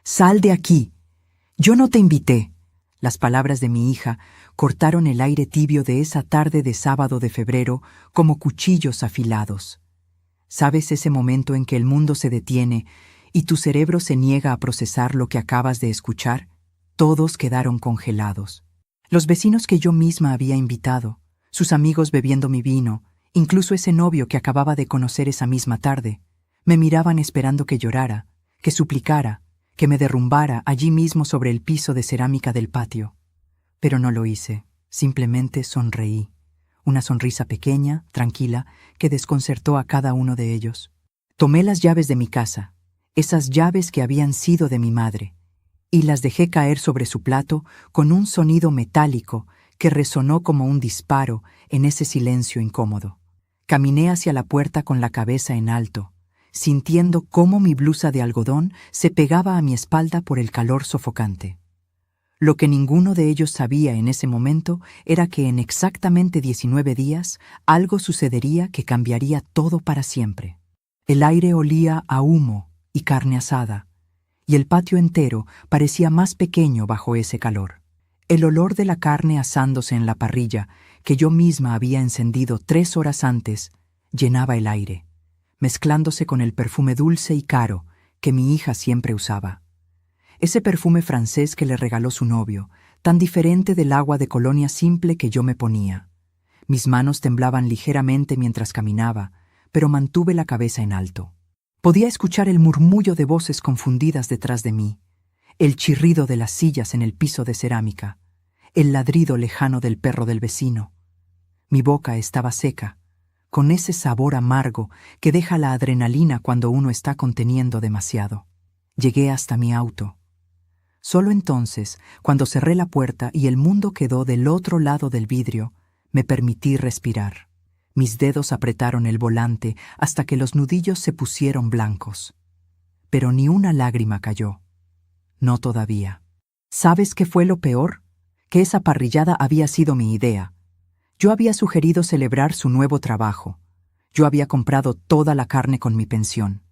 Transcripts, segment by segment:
¡Sal de aquí! Yo no te invité. Las palabras de mi hija cortaron el aire tibio de esa tarde de sábado de febrero como cuchillos afilados. ¿Sabes ese momento en que el mundo se detiene y tu cerebro se niega a procesar lo que acabas de escuchar? Todos quedaron congelados. Los vecinos que yo misma había invitado, sus amigos bebiendo mi vino, incluso ese novio que acababa de conocer esa misma tarde, me miraban esperando que llorara, que suplicara, que me derrumbara allí mismo sobre el piso de cerámica del patio. Pero no lo hice, simplemente sonreí. Una sonrisa pequeña, tranquila, que desconcertó a cada uno de ellos. Tomé las llaves de mi casa, esas llaves que habían sido de mi madre, y las dejé caer sobre su plato con un sonido metálico que resonó como un disparo en ese silencio incómodo. Caminé hacia la puerta con la cabeza en alto, sintiendo cómo mi blusa de algodón se pegaba a mi espalda por el calor sofocante. Lo que ninguno de ellos sabía en ese momento era que en exactamente 19 días algo sucedería que cambiaría todo para siempre. El aire olía a humo y carne asada, y el patio entero parecía más pequeño bajo ese calor. El olor de la carne asándose en la parrilla, que yo misma había encendido 3 horas antes, llenaba el aire, mezclándose con el perfume dulce y caro que mi hija siempre usaba. Ese perfume francés que le regaló su novio, tan diferente del agua de colonia simple que yo me ponía. Mis manos temblaban ligeramente mientras caminaba, pero mantuve la cabeza en alto. Podía escuchar el murmullo de voces confundidas detrás de mí, el chirrido de las sillas en el piso de cerámica, el ladrido lejano del perro del vecino. Mi boca estaba seca, con ese sabor amargo que deja la adrenalina cuando uno está conteniendo demasiado. Llegué hasta mi auto. Solo entonces, cuando cerré la puerta y el mundo quedó del otro lado del vidrio, me permití respirar. Mis dedos apretaron el volante hasta que los nudillos se pusieron blancos. Pero ni una lágrima cayó. No todavía. ¿Sabes qué fue lo peor? Que esa parrillada había sido mi idea. Yo había sugerido celebrar su nuevo trabajo. Yo había comprado toda la carne con mi pensión.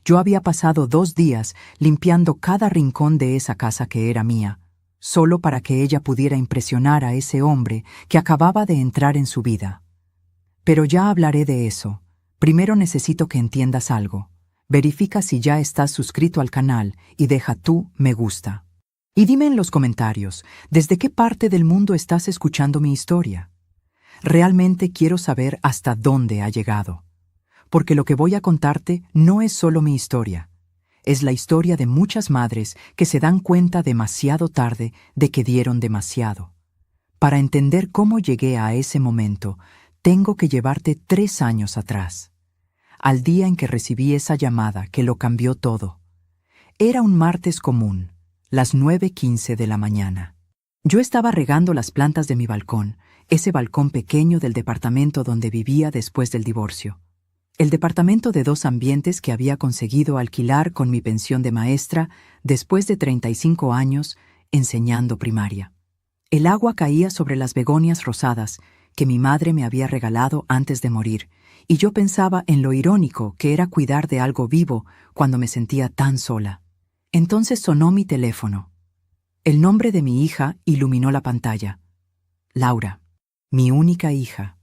Yo había pasado 2 días limpiando cada rincón de esa casa que era mía, solo para que ella pudiera impresionar a ese hombre que acababa de entrar en su vida. Pero ya hablaré de eso. Primero necesito que entiendas algo. Verifica si ya estás suscrito al canal y deja tu me gusta. Y dime en los comentarios, ¿desde qué parte del mundo estás escuchando mi historia? Realmente quiero saber hasta dónde ha llegado. Porque lo que voy a contarte no es solo mi historia. Es la historia de muchas madres que se dan cuenta demasiado tarde de que dieron demasiado. Para entender cómo llegué a ese momento, tengo que llevarte 3 años atrás. Al día en que recibí esa llamada que lo cambió todo. Era un martes común, las 9:15 de la mañana. Yo estaba regando las plantas de mi balcón, ese balcón pequeño del departamento donde vivía después del divorcio. El departamento de 2 ambientes que había conseguido alquilar con mi pensión de maestra después de 35 años enseñando primaria. El agua caía sobre las begonias rosadas que mi madre me había regalado antes de morir, y yo pensaba en lo irónico que era cuidar de algo vivo cuando me sentía tan sola. Entonces sonó mi teléfono. El nombre de mi hija iluminó la pantalla. Laura, mi única hija.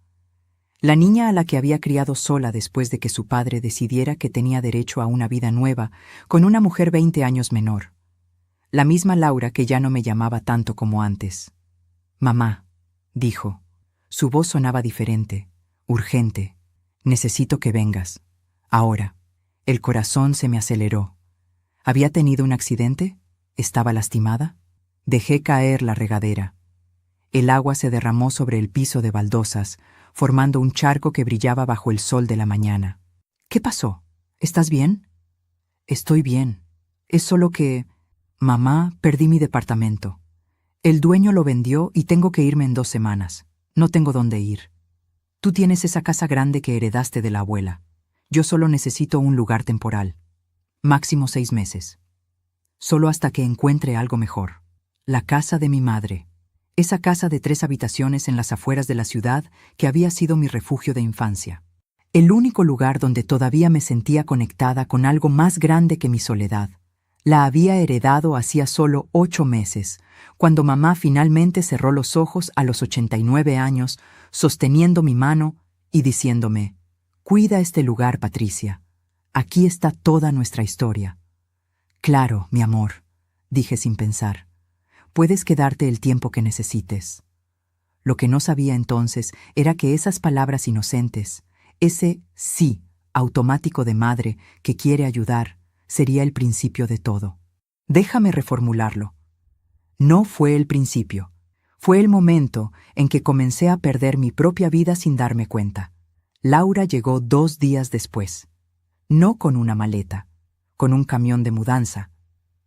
La niña a la que había criado sola después de que su padre decidiera que tenía derecho a una vida nueva con una mujer 20 años menor. La misma Laura que ya no me llamaba tanto como antes. Mamá, dijo. Su voz sonaba diferente, urgente. Necesito que vengas. Ahora. El corazón se me aceleró. ¿Había tenido un accidente? ¿Estaba lastimada? Dejé caer la regadera. El agua se derramó sobre el piso de baldosas, formando un charco que brillaba bajo el sol de la mañana. ¿Qué pasó? ¿Estás bien? Estoy bien. Es solo que... Mamá, perdí mi departamento. El dueño lo vendió y tengo que irme en 2 semanas. No tengo dónde ir. Tú tienes esa casa grande que heredaste de la abuela. Yo solo necesito un lugar temporal. Máximo 6 meses. Solo hasta que encuentre algo mejor. La casa de mi madre. Esa casa de 3 habitaciones en las afueras de la ciudad que había sido mi refugio de infancia. El único lugar donde todavía me sentía conectada con algo más grande que mi soledad, La había heredado hacía solo 8 meses, cuando mamá finalmente cerró los ojos a los 89 años, sosteniendo mi mano y diciéndome: «Cuida este lugar, Patricia. Aquí está toda nuestra historia». «Claro, mi amor», dije sin pensar. «Puedes quedarte el tiempo que necesites». Lo que no sabía entonces era que esas palabras inocentes, ese sí automático de madre que quiere ayudar, sería el principio de todo. Déjame reformularlo. No fue el principio. Fue el momento en que comencé a perder mi propia vida sin darme cuenta. Laura llegó 2 días después. No con una maleta, con un camión de mudanza.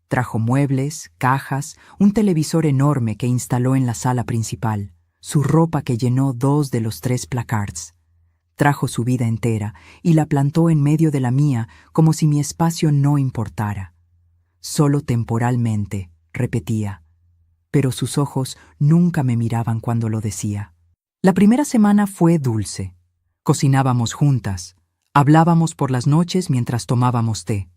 Trajo muebles, cajas, un televisor enorme que instaló en la sala principal, su ropa que llenó 2 de los 3 placards. Trajo su vida entera y la plantó en medio de la mía como si mi espacio no importara. Solo temporalmente, repetía, pero sus ojos nunca me miraban cuando lo decía. La primera semana fue dulce. Cocinábamos juntas, hablábamos por las noches mientras tomábamos té.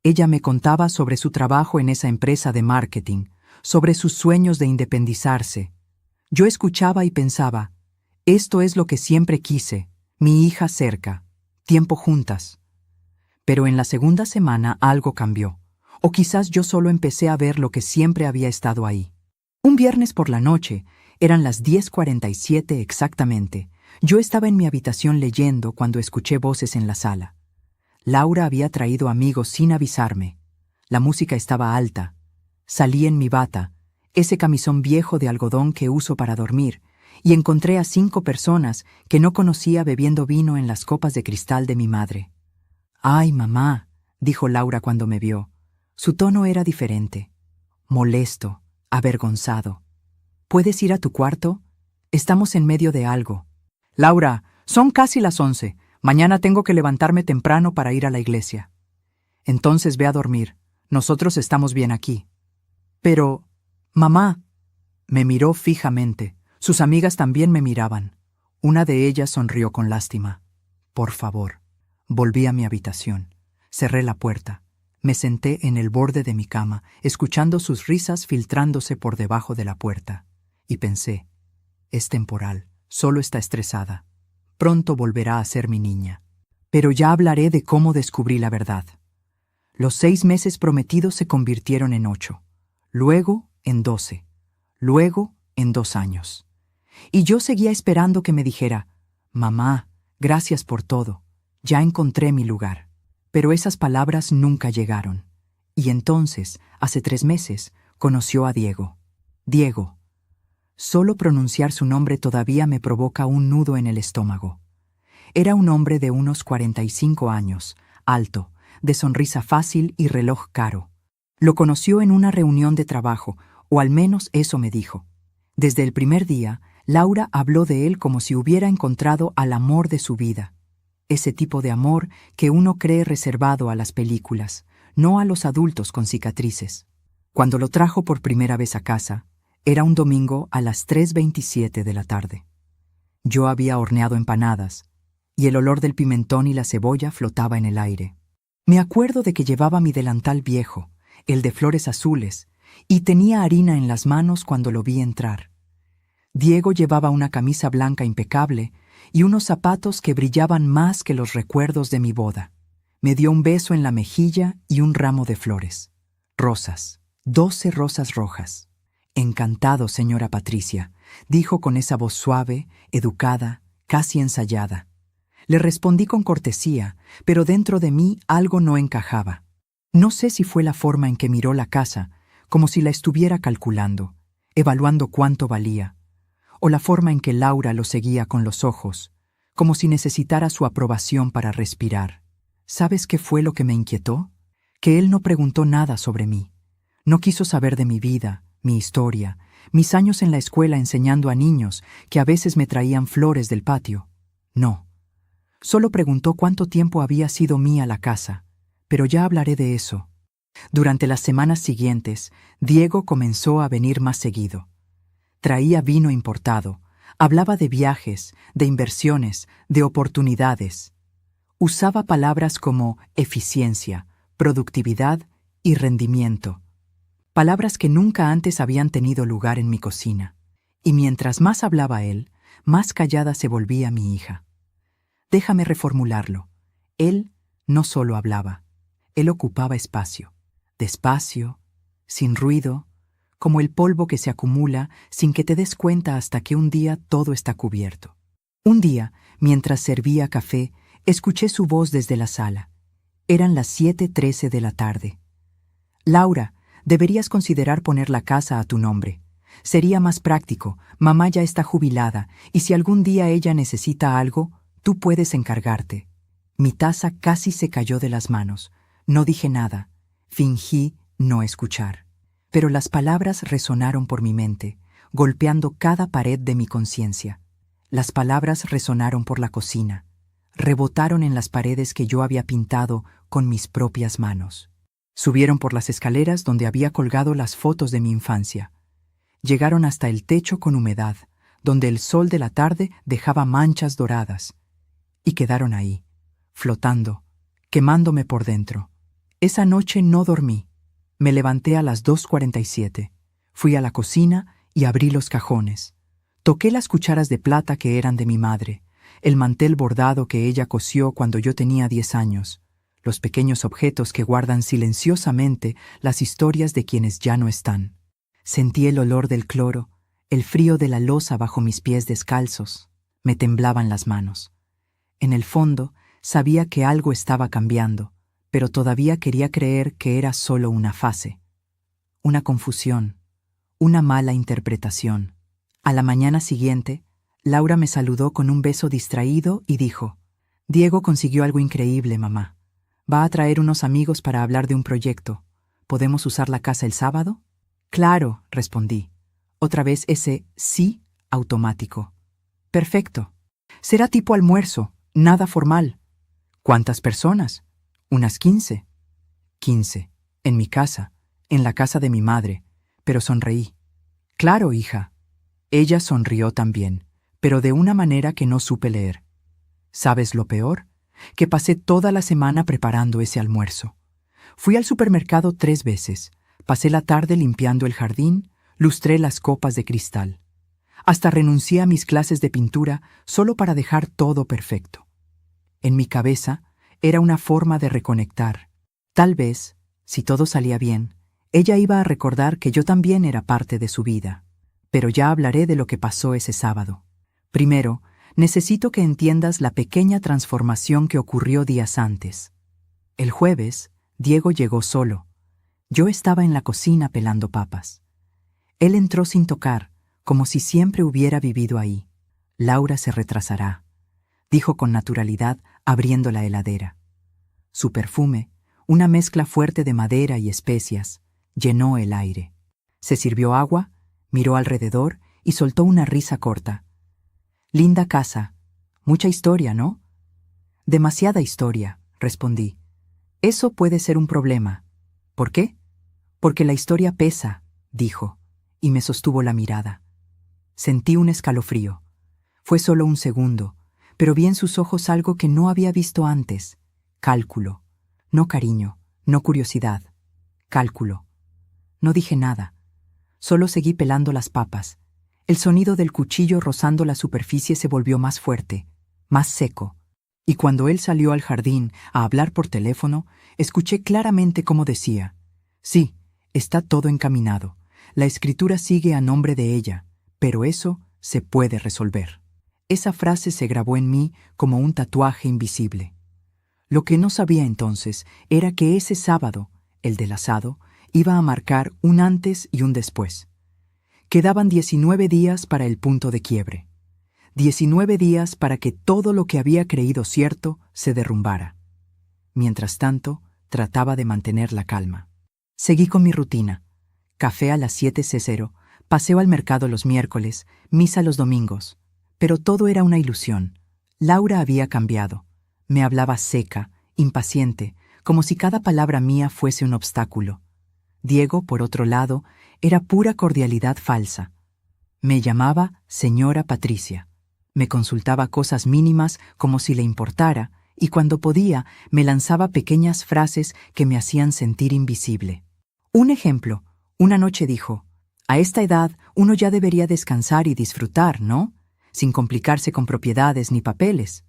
Ella me contaba sobre su trabajo en esa empresa de marketing, sobre sus sueños de independizarse. Yo escuchaba y pensaba: esto es lo que siempre quise, mi hija cerca, tiempo juntas. Pero en la segunda semana algo cambió, o quizás yo solo empecé a ver lo que siempre había estado ahí. Un viernes por la noche, eran las 10:47 exactamente, yo estaba en mi habitación leyendo cuando escuché voces en la sala. Laura había traído amigos sin avisarme. La música estaba alta. Salí en mi bata, ese camisón viejo de algodón que uso para dormir, y encontré a 5 personas que no conocía bebiendo vino en las copas de cristal de mi madre. «Ay, mamá», dijo Laura cuando me vio. Su tono era diferente. Molesto, avergonzado. «¿Puedes ir a tu cuarto? Estamos en medio de algo». «Laura, son casi las 11. Mañana tengo que levantarme temprano para ir a la iglesia». «Entonces ve a dormir. Nosotros estamos bien aquí». «Pero, mamá». Me miró fijamente. Sus amigas también me miraban. Una de ellas sonrió con lástima. «Por favor». Volví a mi habitación. Cerré la puerta. Me senté en el borde de mi cama, escuchando sus risas filtrándose por debajo de la puerta. Y pensé: es temporal, solo está estresada. Pronto volverá a ser mi niña. Pero ya hablaré de cómo descubrí la verdad. Los 6 meses prometidos se convirtieron en 8, luego en 12, luego en 2 años. Y yo seguía esperando que me dijera: «Mamá, gracias por todo. Ya encontré mi lugar». Pero esas palabras nunca llegaron. Y entonces, hace 3 meses, conoció a Diego. Diego. Solo pronunciar su nombre todavía me provoca un nudo en el estómago. Era un hombre de unos 45 años, alto, de sonrisa fácil y reloj caro. Lo conoció en una reunión de trabajo, o al menos eso me dijo. Desde el primer día, Laura habló de él como si hubiera encontrado al amor de su vida. Ese tipo de amor que uno cree reservado a las películas, no a los adultos con cicatrices. Cuando lo trajo por primera vez a casa, era un domingo a las 3:27 de la tarde. Yo había horneado empanadas, y el olor del pimentón y la cebolla flotaba en el aire. Me acuerdo de que llevaba mi delantal viejo, el de flores azules, y tenía harina en las manos cuando lo vi entrar. Diego llevaba una camisa blanca impecable y unos zapatos que brillaban más que los recuerdos de mi boda. Me dio un beso en la mejilla y un ramo de flores. Rosas, 12 rosas rojas. «Encantado, señora Patricia», dijo con esa voz suave, educada, casi ensayada. Le respondí con cortesía, pero dentro de mí algo no encajaba. No sé si fue la forma en que miró la casa, como si la estuviera calculando, evaluando cuánto valía, o la forma en que Laura lo seguía con los ojos, como si necesitara su aprobación para respirar. ¿Sabes qué fue lo que me inquietó? Que él no preguntó nada sobre mí. No quiso saber de mi vida, mi historia, mis años en la escuela enseñando a niños que a veces me traían flores del patio. No. Solo preguntó cuánto tiempo había sido mía la casa, pero ya hablaré de eso. Durante las semanas siguientes, Diego comenzó a venir más seguido. Traía vino importado, hablaba de viajes, de inversiones, de oportunidades. Usaba palabras como eficiencia, productividad y rendimiento. Palabras que nunca antes habían tenido lugar en mi cocina. Y mientras más hablaba él, más callada se volvía mi hija. Déjame reformularlo. Él no solo hablaba, él ocupaba espacio. Despacio, sin ruido, como el polvo que se acumula sin que te des cuenta hasta que un día todo está cubierto. Un día, mientras servía café, escuché su voz desde la sala. Eran las 7:13 de la tarde. Laura, deberías considerar poner la casa a tu nombre. Sería más práctico, mamá ya está jubilada, y si algún día ella necesita algo, tú puedes encargarte. Mi taza casi se cayó de las manos. No dije nada. Fingí no escuchar. Pero las palabras resonaron por mi mente, golpeando cada pared de mi conciencia. Las palabras resonaron por la cocina. Rebotaron en las paredes que yo había pintado con mis propias manos. Subieron por las escaleras donde había colgado las fotos de mi infancia. Llegaron hasta el techo con humedad, donde el sol de la tarde dejaba manchas doradas. Y quedaron ahí, flotando, quemándome por dentro. Esa noche no dormí. Me levanté a las 2:47. Fui a la cocina y abrí los cajones. Toqué las cucharas de plata que eran de mi madre, el mantel bordado que ella cosió cuando yo tenía 10 años, los pequeños objetos que guardan silenciosamente las historias de quienes ya no están. Sentí el olor del cloro, el frío de la loza bajo mis pies descalzos. Me temblaban las manos. En el fondo, sabía que algo estaba cambiando, pero todavía quería creer que era solo una fase. Una confusión, una mala interpretación. A la mañana siguiente, Laura me saludó con un beso distraído y dijo: «Diego consiguió algo increíble, mamá. Va a traer unos amigos para hablar de un proyecto. ¿Podemos usar la casa el sábado?» «Claro», respondí. Otra vez ese sí automático. «Perfecto. Será tipo almuerzo, nada formal». «¿Cuántas personas?» «Unas 15». «15. En mi casa, en la casa de mi madre». Pero sonreí. «Claro, hija». Ella sonrió también, pero de una manera que no supe leer. ¿Sabes lo peor? Que pasé toda la semana preparando ese almuerzo. Fui al supermercado 3 veces, pasé la tarde limpiando el jardín, lustré las copas de cristal. Hasta renuncié a mis clases de pintura solo para dejar todo perfecto. En mi cabeza era una forma de reconectar. Tal vez, si todo salía bien, ella iba a recordar que yo también era parte de su vida. Pero ya hablaré de lo que pasó ese sábado. Primero, necesito que entiendas la pequeña transformación que ocurrió días antes. El jueves, Diego llegó solo. Yo estaba en la cocina pelando papas. Él entró sin tocar, como si siempre hubiera vivido ahí. «Laura se retrasará», dijo con naturalidad, abriendo la heladera. Su perfume, una mezcla fuerte de madera y especias, llenó el aire. Se sirvió agua, miró alrededor y soltó una risa corta. «Linda casa. Mucha historia, ¿no?» «Demasiada historia», respondí. «Eso puede ser un problema». «¿Por qué?» «Porque la historia pesa», dijo, y me sostuvo la mirada. Sentí un escalofrío. Fue solo un segundo, pero vi en sus ojos algo que no había visto antes. Cálculo. No cariño, no curiosidad. Cálculo. No dije nada. Solo seguí pelando las papas. El sonido del cuchillo rozando la superficie se volvió más fuerte, más seco. Y cuando él salió al jardín a hablar por teléfono, escuché claramente cómo decía: «Sí, está todo encaminado. La escritura sigue a nombre de ella, pero eso se puede resolver». Esa frase se grabó en mí como un tatuaje invisible. Lo que no sabía entonces era que ese sábado, el del asado, iba a marcar un antes y un después. Quedaban 19 días para el punto de quiebre. 19 días para que todo lo que había creído cierto se derrumbara. Mientras tanto, trataba de mantener la calma. Seguí con mi rutina. Café a las 7:00, paseo al mercado los miércoles, misa los domingos. Pero todo era una ilusión. Laura había cambiado. Me hablaba seca, impaciente, como si cada palabra mía fuese un obstáculo. Diego, por otro lado, era pura cordialidad falsa. Me llamaba señora Patricia. Me consultaba cosas mínimas como si le importara y cuando podía me lanzaba pequeñas frases que me hacían sentir invisible. Un ejemplo, una noche dijo: «A esta edad uno ya debería descansar y disfrutar, ¿no? Sin complicarse con propiedades ni papeles».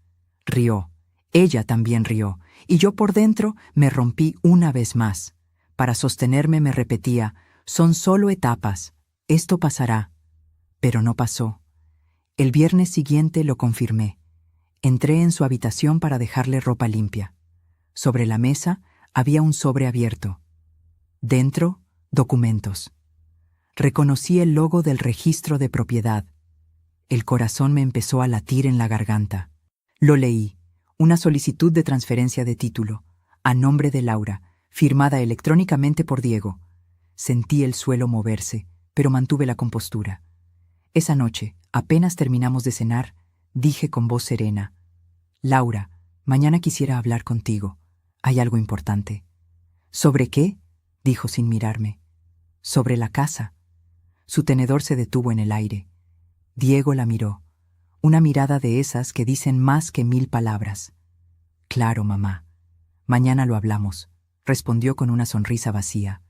Rió. Ella también rió, y yo por dentro me rompí una vez más. Para sostenerme me repetía: «Son solo etapas, esto pasará». Pero no pasó. El viernes siguiente lo confirmé. Entré en su habitación para dejarle ropa limpia. Sobre la mesa había un sobre abierto. Dentro, documentos. Reconocí el logo del registro de propiedad. El corazón me empezó a latir en la garganta. Lo leí. Una solicitud de transferencia de título, a nombre de Laura, firmada electrónicamente por Diego. Sentí el suelo moverse, pero mantuve la compostura. Esa noche, apenas terminamos de cenar, dije con voz serena: «Laura, mañana quisiera hablar contigo. Hay algo importante». «¿Sobre qué?», dijo sin mirarme. «Sobre la casa». Su tenedor se detuvo en el aire. Diego la miró. Una mirada de esas que dicen más que 1000 palabras. «Claro, mamá. Mañana lo hablamos», respondió con una sonrisa vacía.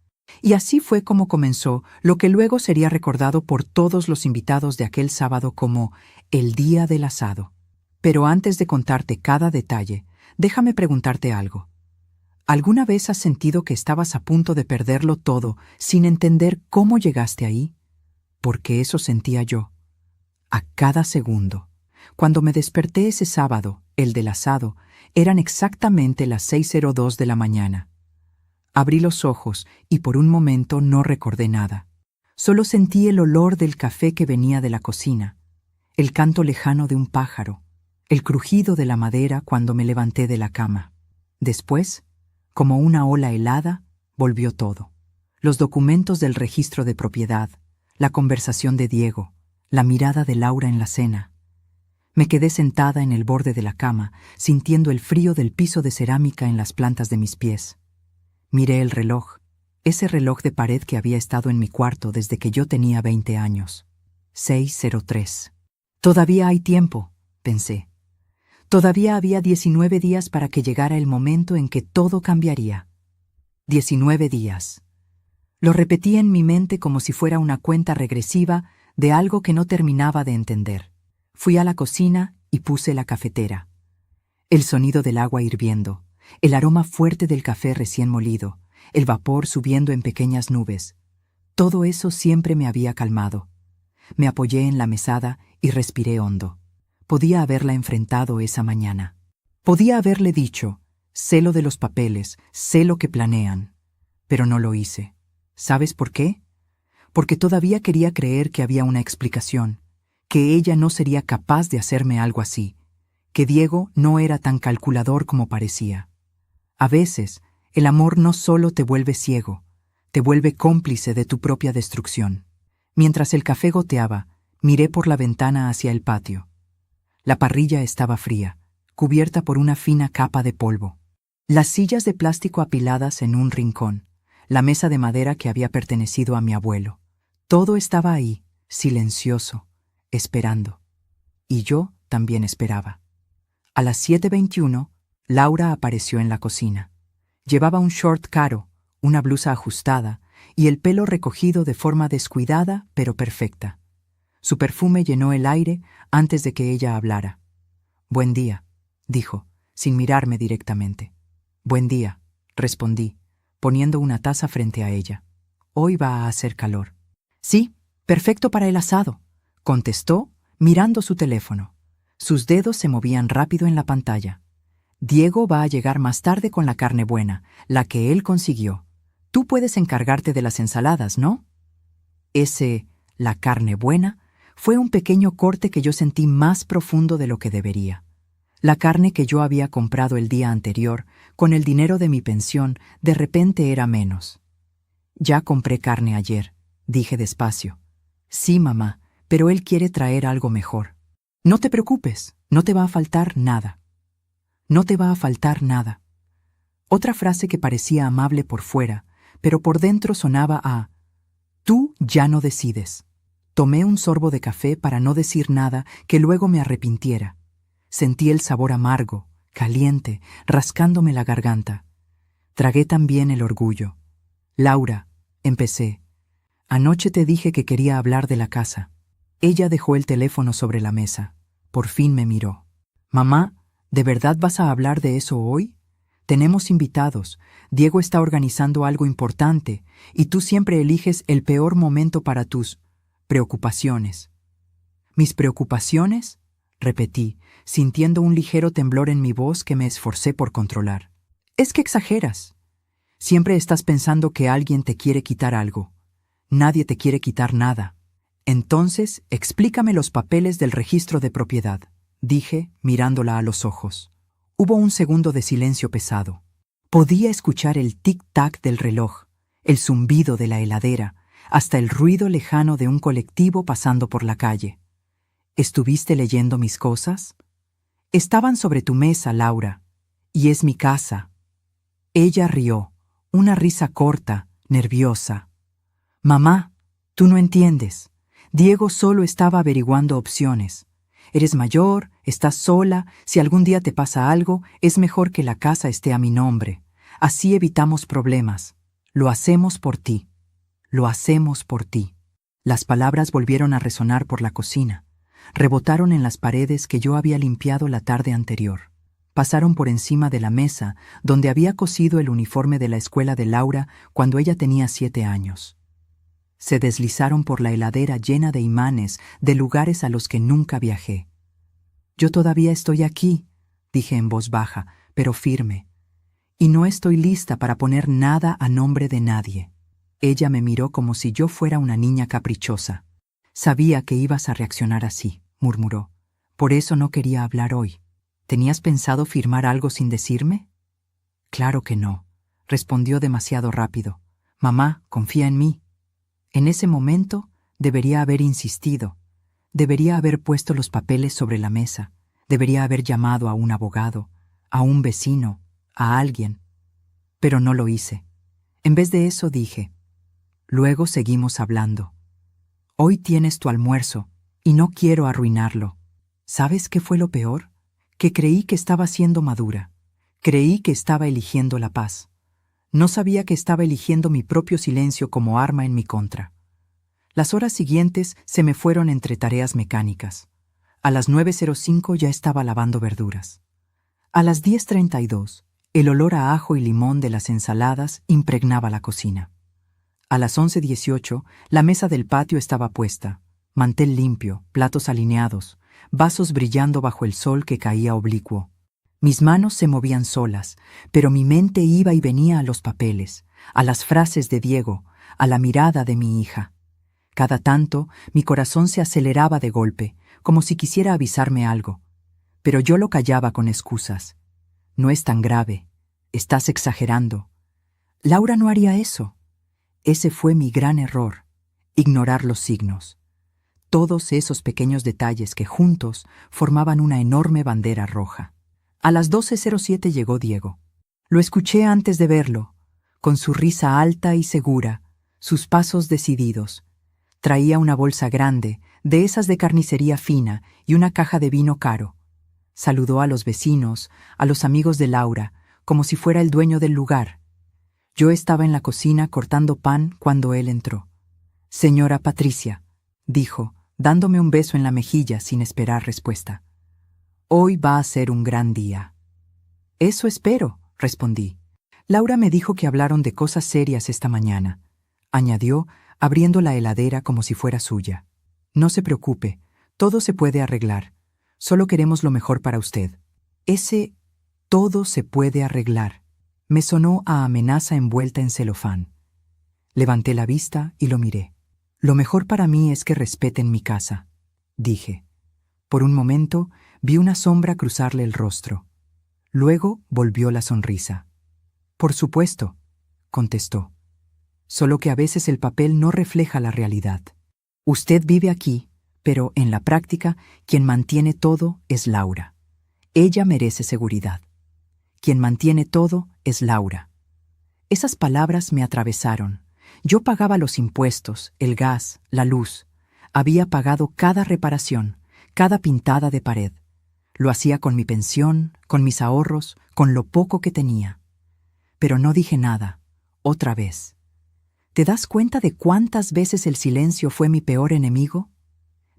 Y así fue como comenzó lo que luego sería recordado por todos los invitados de aquel sábado como el día del asado. Pero antes de contarte cada detalle, déjame preguntarte algo. ¿Alguna vez has sentido que estabas a punto de perderlo todo sin entender cómo llegaste ahí? Porque eso sentía yo. A cada segundo. Cuando me desperté ese sábado, el del asado, eran exactamente las 6:02 de la mañana. Abrí los ojos y por un momento no recordé nada. Solo sentí el olor del café que venía de la cocina, el canto lejano de un pájaro, el crujido de la madera cuando me levanté de la cama. Después, como una ola helada, volvió todo. Los documentos del registro de propiedad, la conversación de Diego, la mirada de Laura en la cena. Me quedé sentada en el borde de la cama, sintiendo el frío del piso de cerámica en las plantas de mis pies. Miré el reloj, ese reloj de pared que había estado en mi cuarto desde que yo tenía 20 años. 6:03. Todavía hay tiempo, pensé. Todavía había 19 días para que llegara el momento en que todo cambiaría. 19 días. Lo repetí en mi mente como si fuera una cuenta regresiva de algo que no terminaba de entender. Fui a la cocina y puse la cafetera. El sonido del agua hirviendo, el aroma fuerte del café recién molido, el vapor subiendo en pequeñas nubes. Todo eso siempre me había calmado. Me apoyé en la mesada y respiré hondo. Podía haberla enfrentado esa mañana. Podía haberle dicho: «Sé lo de los papeles, sé lo que planean». Pero no lo hice. ¿Sabes por qué? Porque todavía quería creer que había una explicación, que ella no sería capaz de hacerme algo así, que Diego no era tan calculador como parecía. A veces, el amor no solo te vuelve ciego, te vuelve cómplice de tu propia destrucción. Mientras el café goteaba, miré por la ventana hacia el patio. La parrilla estaba fría, cubierta por una fina capa de polvo. Las sillas de plástico apiladas en un rincón, la mesa de madera que había pertenecido a mi abuelo. Todo estaba ahí, silencioso, esperando. Y yo también esperaba. A las 7:21, Laura apareció en la cocina. Llevaba un short caro, una blusa ajustada y el pelo recogido de forma descuidada pero perfecta. Su perfume llenó el aire antes de que ella hablara. «Buen día», dijo, sin mirarme directamente. «Buen día», respondí, poniendo una taza frente a ella. «Hoy va a hacer calor». «Sí, perfecto para el asado», contestó, mirando su teléfono. Sus dedos se movían rápido en la pantalla. «Diego va a llegar más tarde con la carne buena, la que él consiguió. Tú puedes encargarte de las ensaladas, ¿no?» La carne buena, fue un pequeño corte que yo sentí más profundo de lo que debería. La carne que yo había comprado el día anterior, con el dinero de mi pensión, de repente era menos. «Ya compré carne ayer», dije despacio. «Sí, mamá, pero él quiere traer algo mejor». «No te preocupes, no te va a faltar nada». «No te va a faltar nada». Otra frase que parecía amable por fuera, pero por dentro sonaba a «Tú ya no decides». Tomé un sorbo de café para no decir nada que luego me arrepintiera. Sentí el sabor amargo, caliente, rascándome la garganta. Tragué también el orgullo. Laura, empecé. Anoche te dije que quería hablar de la casa. Ella dejó el teléfono sobre la mesa. Por fin me miró. Mamá, ¿de verdad vas a hablar de eso hoy? Tenemos invitados. Diego está organizando algo importante y tú siempre eliges el peor momento para tus preocupaciones. ¿Mis preocupaciones? Repetí, sintiendo un ligero temblor en mi voz que me esforcé por controlar. Es que exageras. Siempre estás pensando que alguien te quiere quitar algo. Nadie te quiere quitar nada. Entonces, explícame los papeles del registro de propiedad, dije, mirándola a los ojos. Hubo un segundo de silencio pesado. Podía escuchar el tic-tac del reloj, el zumbido de la heladera, hasta el ruido lejano de un colectivo pasando por la calle. ¿Estuviste leyendo mis cosas? Estaban sobre tu mesa, Laura, y es mi casa. Ella rió, una risa corta, nerviosa. Mamá, tú no entiendes. Diego solo estaba averiguando opciones. Eres mayor, estás sola, si algún día te pasa algo, es mejor que la casa esté a mi nombre. Así evitamos problemas. Lo hacemos por ti. Lo hacemos por ti. Las palabras volvieron a resonar por la cocina. Rebotaron en las paredes que yo había limpiado la tarde anterior. Pasaron por encima de la mesa donde había cosido el uniforme de la escuela de Laura cuando ella tenía 7 años. Se deslizaron por la heladera llena de imanes de lugares a los que nunca viajé. Yo todavía estoy aquí, dije en voz baja, pero firme, y no estoy lista para poner nada a nombre de nadie. Ella me miró como si yo fuera una niña caprichosa. Sabía que ibas a reaccionar así, murmuró. Por eso no quería hablar hoy. ¿Tenías pensado firmar algo sin decirme? Claro que no, respondió demasiado rápido. Mamá, confía en mí. En ese momento debería haber insistido. Debería haber puesto los papeles sobre la mesa. Debería haber llamado a un abogado, a un vecino, a alguien. Pero no lo hice. En vez de eso dije, luego seguimos hablando. Hoy tienes tu almuerzo y no quiero arruinarlo. ¿Sabes qué fue lo peor? Que creí que estaba siendo madura. Creí que estaba eligiendo la paz. No sabía que estaba eligiendo mi propio silencio como arma en mi contra. Las horas siguientes se me fueron entre tareas mecánicas. A las 9:05 ya estaba lavando verduras. A las 10:32, el olor a ajo y limón de las ensaladas impregnaba la cocina. A las 11:18, la mesa del patio estaba puesta, mantel limpio, platos alineados, vasos brillando bajo el sol que caía oblicuo. Mis manos se movían solas, pero mi mente iba y venía a los papeles, a las frases de Diego, a la mirada de mi hija. Cada tanto, mi corazón se aceleraba de golpe, como si quisiera avisarme algo. Pero yo lo callaba con excusas. No es tan grave. Estás exagerando. Laura no haría eso. Ese fue mi gran error, ignorar los signos. Todos esos pequeños detalles que juntos formaban una enorme bandera roja. A las 12:07 llegó Diego. Lo escuché antes de verlo, con su risa alta y segura, sus pasos decididos. Traía una bolsa grande, de esas de carnicería fina, y una caja de vino caro. Saludó a los vecinos, a los amigos de Laura, como si fuera el dueño del lugar. Yo estaba en la cocina cortando pan cuando él entró. «Señora Patricia», dijo, dándome un beso en la mejilla sin esperar respuesta. «Hoy va a ser un gran día». «Eso espero», respondí. «Laura me dijo que hablaron de cosas serias esta mañana», añadió, abriendo la heladera como si fuera suya. «No se preocupe, todo se puede arreglar. Solo queremos lo mejor para usted». Ese «todo se puede arreglar» me sonó a amenaza envuelta en celofán. Levanté la vista y lo miré. «Lo mejor para mí es que respeten mi casa», dije. Por un momento vi una sombra cruzarle el rostro. Luego volvió la sonrisa. «Por supuesto», contestó. «Solo que a veces el papel no refleja la realidad. Usted vive aquí, pero en la práctica quien mantiene todo es Laura. Ella merece seguridad. Quien mantiene todo es Laura». Esas palabras me atravesaron. Yo pagaba los impuestos, el gas, la luz. Había pagado cada reparación, cada pintada de pared. Lo hacía con mi pensión, con mis ahorros, con lo poco que tenía. Pero no dije nada, otra vez. ¿Te das cuenta de cuántas veces el silencio fue mi peor enemigo?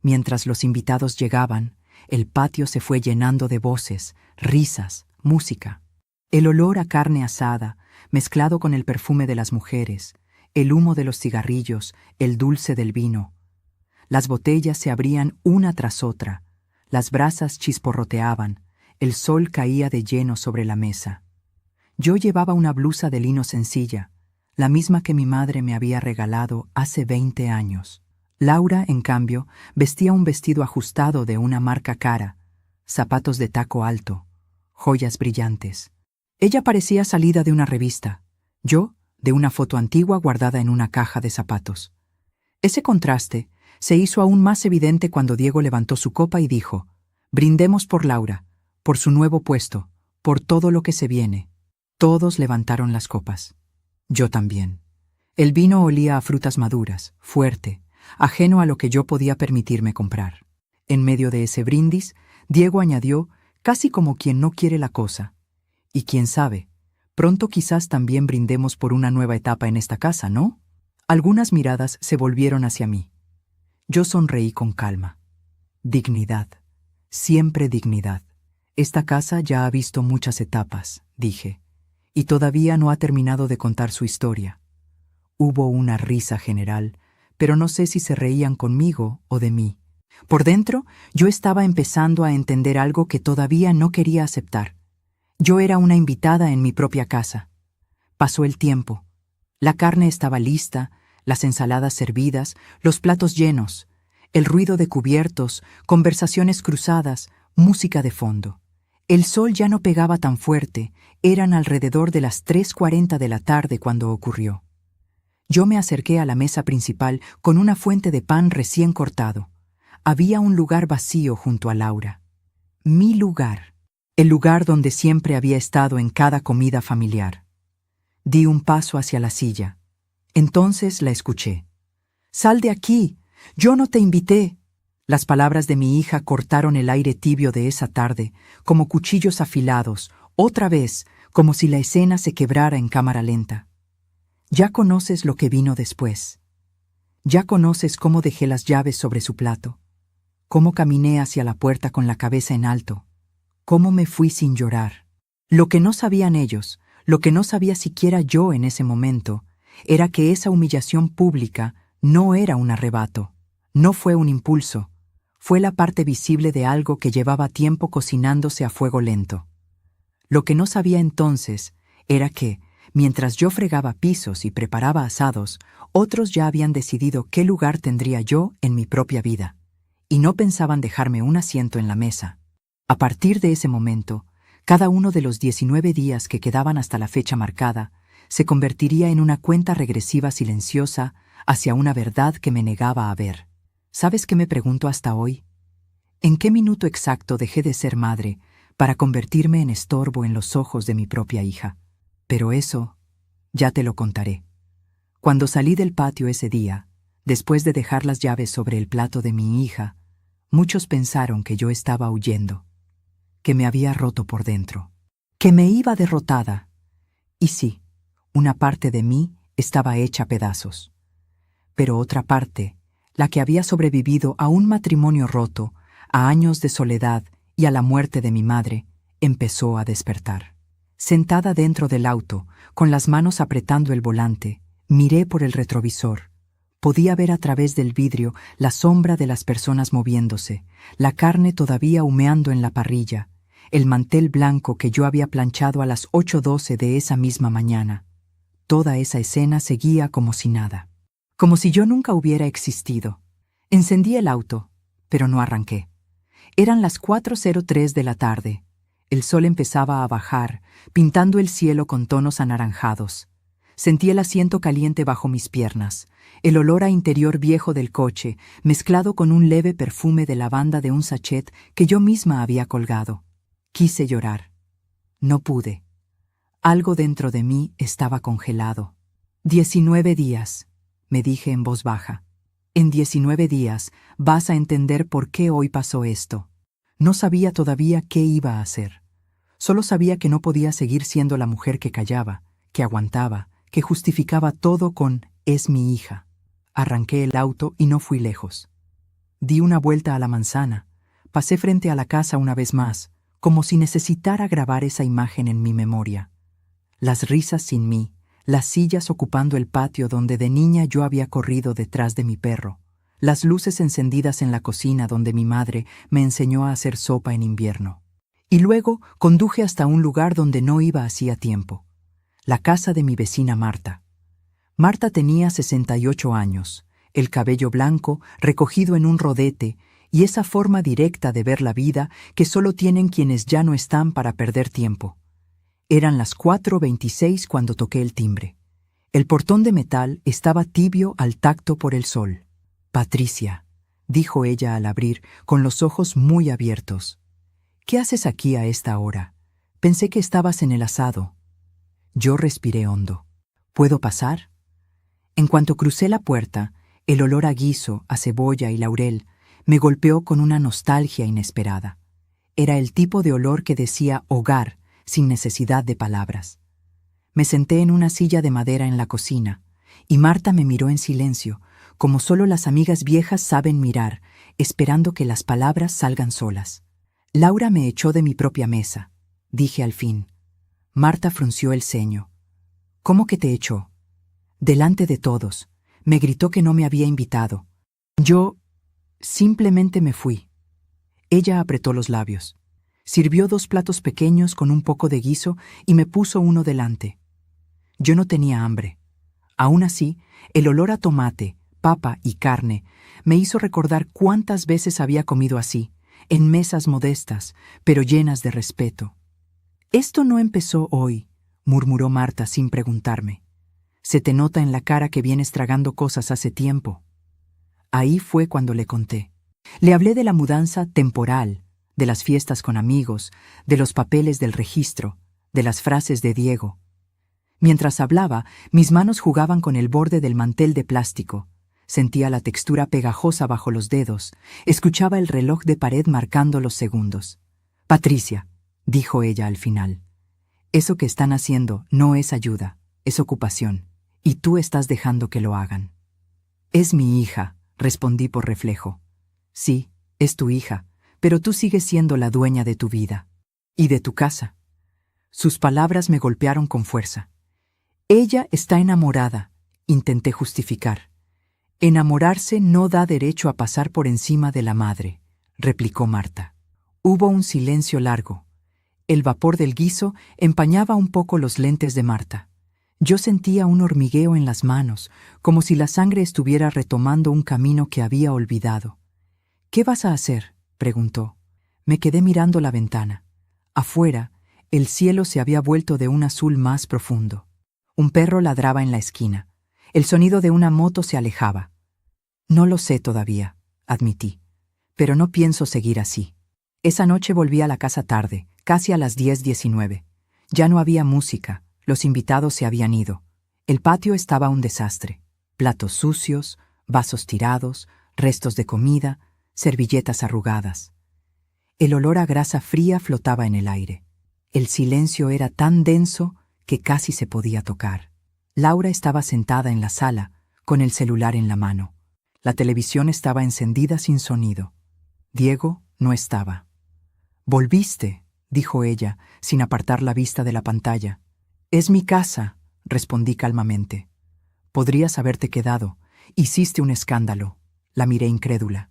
Mientras los invitados llegaban, el patio se fue llenando de voces, risas, música. El olor a carne asada, mezclado con el perfume de las mujeres, el humo de los cigarrillos, el dulce del vino. Las botellas se abrían una tras otra, las brasas chisporroteaban, el sol caía de lleno sobre la mesa. Yo llevaba una blusa de lino sencilla, la misma que mi madre me había regalado hace 20 años. Laura, en cambio, vestía un vestido ajustado de una marca cara, zapatos de taco alto, joyas brillantes. Ella parecía salida de una revista, yo de una foto antigua guardada en una caja de zapatos. Ese contraste se hizo aún más evidente cuando Diego levantó su copa y dijo: «Brindemos por Laura, por su nuevo puesto, por todo lo que se viene». Todos levantaron las copas. Yo también. El vino olía a frutas maduras, fuerte, ajeno a lo que yo podía permitirme comprar. En medio de ese brindis, Diego añadió, casi como quien no quiere la cosa: «Y quién sabe, pronto quizás también brindemos por una nueva etapa en esta casa, ¿no?». Algunas miradas se volvieron hacia mí. Yo sonreí con calma. Dignidad. Siempre dignidad. Esta casa ya ha visto muchas etapas, dije, y todavía no ha terminado de contar su historia. Hubo una risa general, pero no sé si se reían conmigo o de mí. Por dentro, yo estaba empezando a entender algo que todavía no quería aceptar. Yo era una invitada en mi propia casa. Pasó el tiempo. La carne estaba lista, las ensaladas servidas, los platos llenos, el ruido de cubiertos, conversaciones cruzadas, música de fondo. El sol ya no pegaba tan fuerte, eran alrededor de las 3:40 de la tarde cuando ocurrió. Yo me acerqué a la mesa principal con una fuente de pan recién cortado. Había un lugar vacío junto a Laura. Mi lugar. El lugar donde siempre había estado en cada comida familiar. Di un paso hacia la silla. Entonces la escuché. «Sal de aquí. Yo no te invité». Las palabras de mi hija cortaron el aire tibio de esa tarde, como cuchillos afilados, otra vez, como si la escena se quebrara en cámara lenta. Ya conoces lo que vino después. Ya conoces cómo dejé las llaves sobre su plato, cómo caminé hacia la puerta con la cabeza en alto, cómo me fui sin llorar. Lo que no sabían ellos, lo que no sabía siquiera yo en ese momento, era que esa humillación pública no era un arrebato, no fue un impulso, fue la parte visible de algo que llevaba tiempo cocinándose a fuego lento. Lo que no sabía entonces era que, mientras yo fregaba pisos y preparaba asados, otros ya habían decidido qué lugar tendría yo en mi propia vida, y no pensaban dejarme un asiento en la mesa. A partir de ese momento, cada uno de los 19 días que quedaban hasta la fecha marcada se convertiría en una cuenta regresiva silenciosa hacia una verdad que me negaba a ver. ¿Sabes qué me pregunto hasta hoy? ¿En qué minuto exacto dejé de ser madre para convertirme en estorbo en los ojos de mi propia hija? Pero eso ya te lo contaré. Cuando salí del patio ese día, después de dejar las llaves sobre el plato de mi hija, muchos pensaron que yo estaba huyendo, que me había roto por dentro, que me iba derrotada. Y sí, una parte de mí estaba hecha pedazos. Pero otra parte, la que había sobrevivido a un matrimonio roto, a años de soledad y a la muerte de mi madre, empezó a despertar. Sentada dentro del auto, con las manos apretando el volante, miré por el retrovisor. Podía ver a través del vidrio la sombra de las personas moviéndose, la carne todavía humeando en la parrilla, el mantel blanco que yo había planchado a las 8:12 de esa misma mañana. Toda esa escena seguía como si nada, como si yo nunca hubiera existido. Encendí el auto, pero no arranqué. Eran las 4:03 de la tarde. El sol empezaba a bajar, pintando el cielo con tonos anaranjados. Sentí el asiento caliente bajo mis piernas, el olor a interior viejo del coche, mezclado con un leve perfume de lavanda de un sachet que yo misma había colgado. Quise llorar. No pude. Algo dentro de mí estaba congelado. 19 días, me dije en voz baja. En 19 días vas a entender por qué hoy pasó esto. No sabía todavía qué iba a hacer. Solo sabía que no podía seguir siendo la mujer que callaba, que aguantaba, que justificaba todo con «es mi hija». Arranqué el auto y no fui lejos. Di una vuelta a la manzana, pasé frente a la casa una vez más, como si necesitara grabar esa imagen en mi memoria. Las risas sin mí, las sillas ocupando el patio donde de niña yo había corrido detrás de mi perro, las luces encendidas en la cocina donde mi madre me enseñó a hacer sopa en invierno. Y luego conduje hasta un lugar donde no iba hacía tiempo, la casa de mi vecina Marta. Marta tenía 68 años, el cabello blanco recogido en un rodete y esa forma directa de ver la vida que solo tienen quienes ya no están para perder tiempo. Eran las 4:26 cuando toqué el timbre. El portón de metal estaba tibio al tacto por el sol. «Patricia», dijo ella al abrir, con los ojos muy abiertos. «¿Qué haces aquí a esta hora? Pensé que estabas en el asado». Yo respiré hondo. «¿Puedo pasar?» En cuanto crucé la puerta, el olor a guiso, a cebolla y laurel me golpeó con una nostalgia inesperada. Era el tipo de olor que decía hogar, sin necesidad de palabras. Me senté en una silla de madera en la cocina, y Marta me miró en silencio, como solo las amigas viejas saben mirar, esperando que las palabras salgan solas. «Laura me echó de mi propia mesa», dije al fin. Marta frunció el ceño. «¿Cómo que te echó?» «Delante de todos. Me gritó que no me había invitado. Yo simplemente me fui». Ella apretó los labios. Sirvió 2 platos pequeños con un poco de guiso y me puso uno delante. Yo no tenía hambre. Aún así, el olor a tomate, papa y carne me hizo recordar cuántas veces había comido así, en mesas modestas, pero llenas de respeto. «Esto no empezó hoy», murmuró Marta sin preguntarme. «Se te nota en la cara que vienes tragando cosas hace tiempo». Ahí fue cuando le conté. Le hablé de la mudanza temporal, de las fiestas con amigos, de los papeles del registro, de las frases de Diego. Mientras hablaba, mis manos jugaban con el borde del mantel de plástico. Sentía la textura pegajosa bajo los dedos, escuchaba el reloj de pared marcando los segundos. «Patricia», dijo ella al final, «eso que están haciendo no es ayuda, es ocupación, y tú estás dejando que lo hagan». «Es mi hija», respondí por reflejo. «Sí, es tu hija, pero tú sigues siendo la dueña de tu vida. Y de tu casa». Sus palabras me golpearon con fuerza. «Ella está enamorada», intenté justificar. «Enamorarse no da derecho a pasar por encima de la madre», replicó Marta. Hubo un silencio largo. El vapor del guiso empañaba un poco los lentes de Marta. Yo sentía un hormigueo en las manos, como si la sangre estuviera retomando un camino que había olvidado. «¿Qué vas a hacer?», preguntó. Me quedé mirando la ventana. Afuera, el cielo se había vuelto de un azul más profundo. Un perro ladraba en la esquina. El sonido de una moto se alejaba. «No lo sé todavía», admití, «pero no pienso seguir así». Esa noche volví a la casa tarde, casi a las 10:19. Ya no había música, los invitados se habían ido. El patio estaba un desastre. Platos sucios, vasos tirados, restos de comida, servilletas arrugadas. El olor a grasa fría flotaba en el aire. El silencio era tan denso que casi se podía tocar. Laura estaba sentada en la sala, con el celular en la mano. La televisión estaba encendida sin sonido. Diego no estaba. «Volviste», dijo ella, sin apartar la vista de la pantalla. «Es mi casa», respondí calmamente. «Podrías haberte quedado. Hiciste un escándalo». La miré incrédula.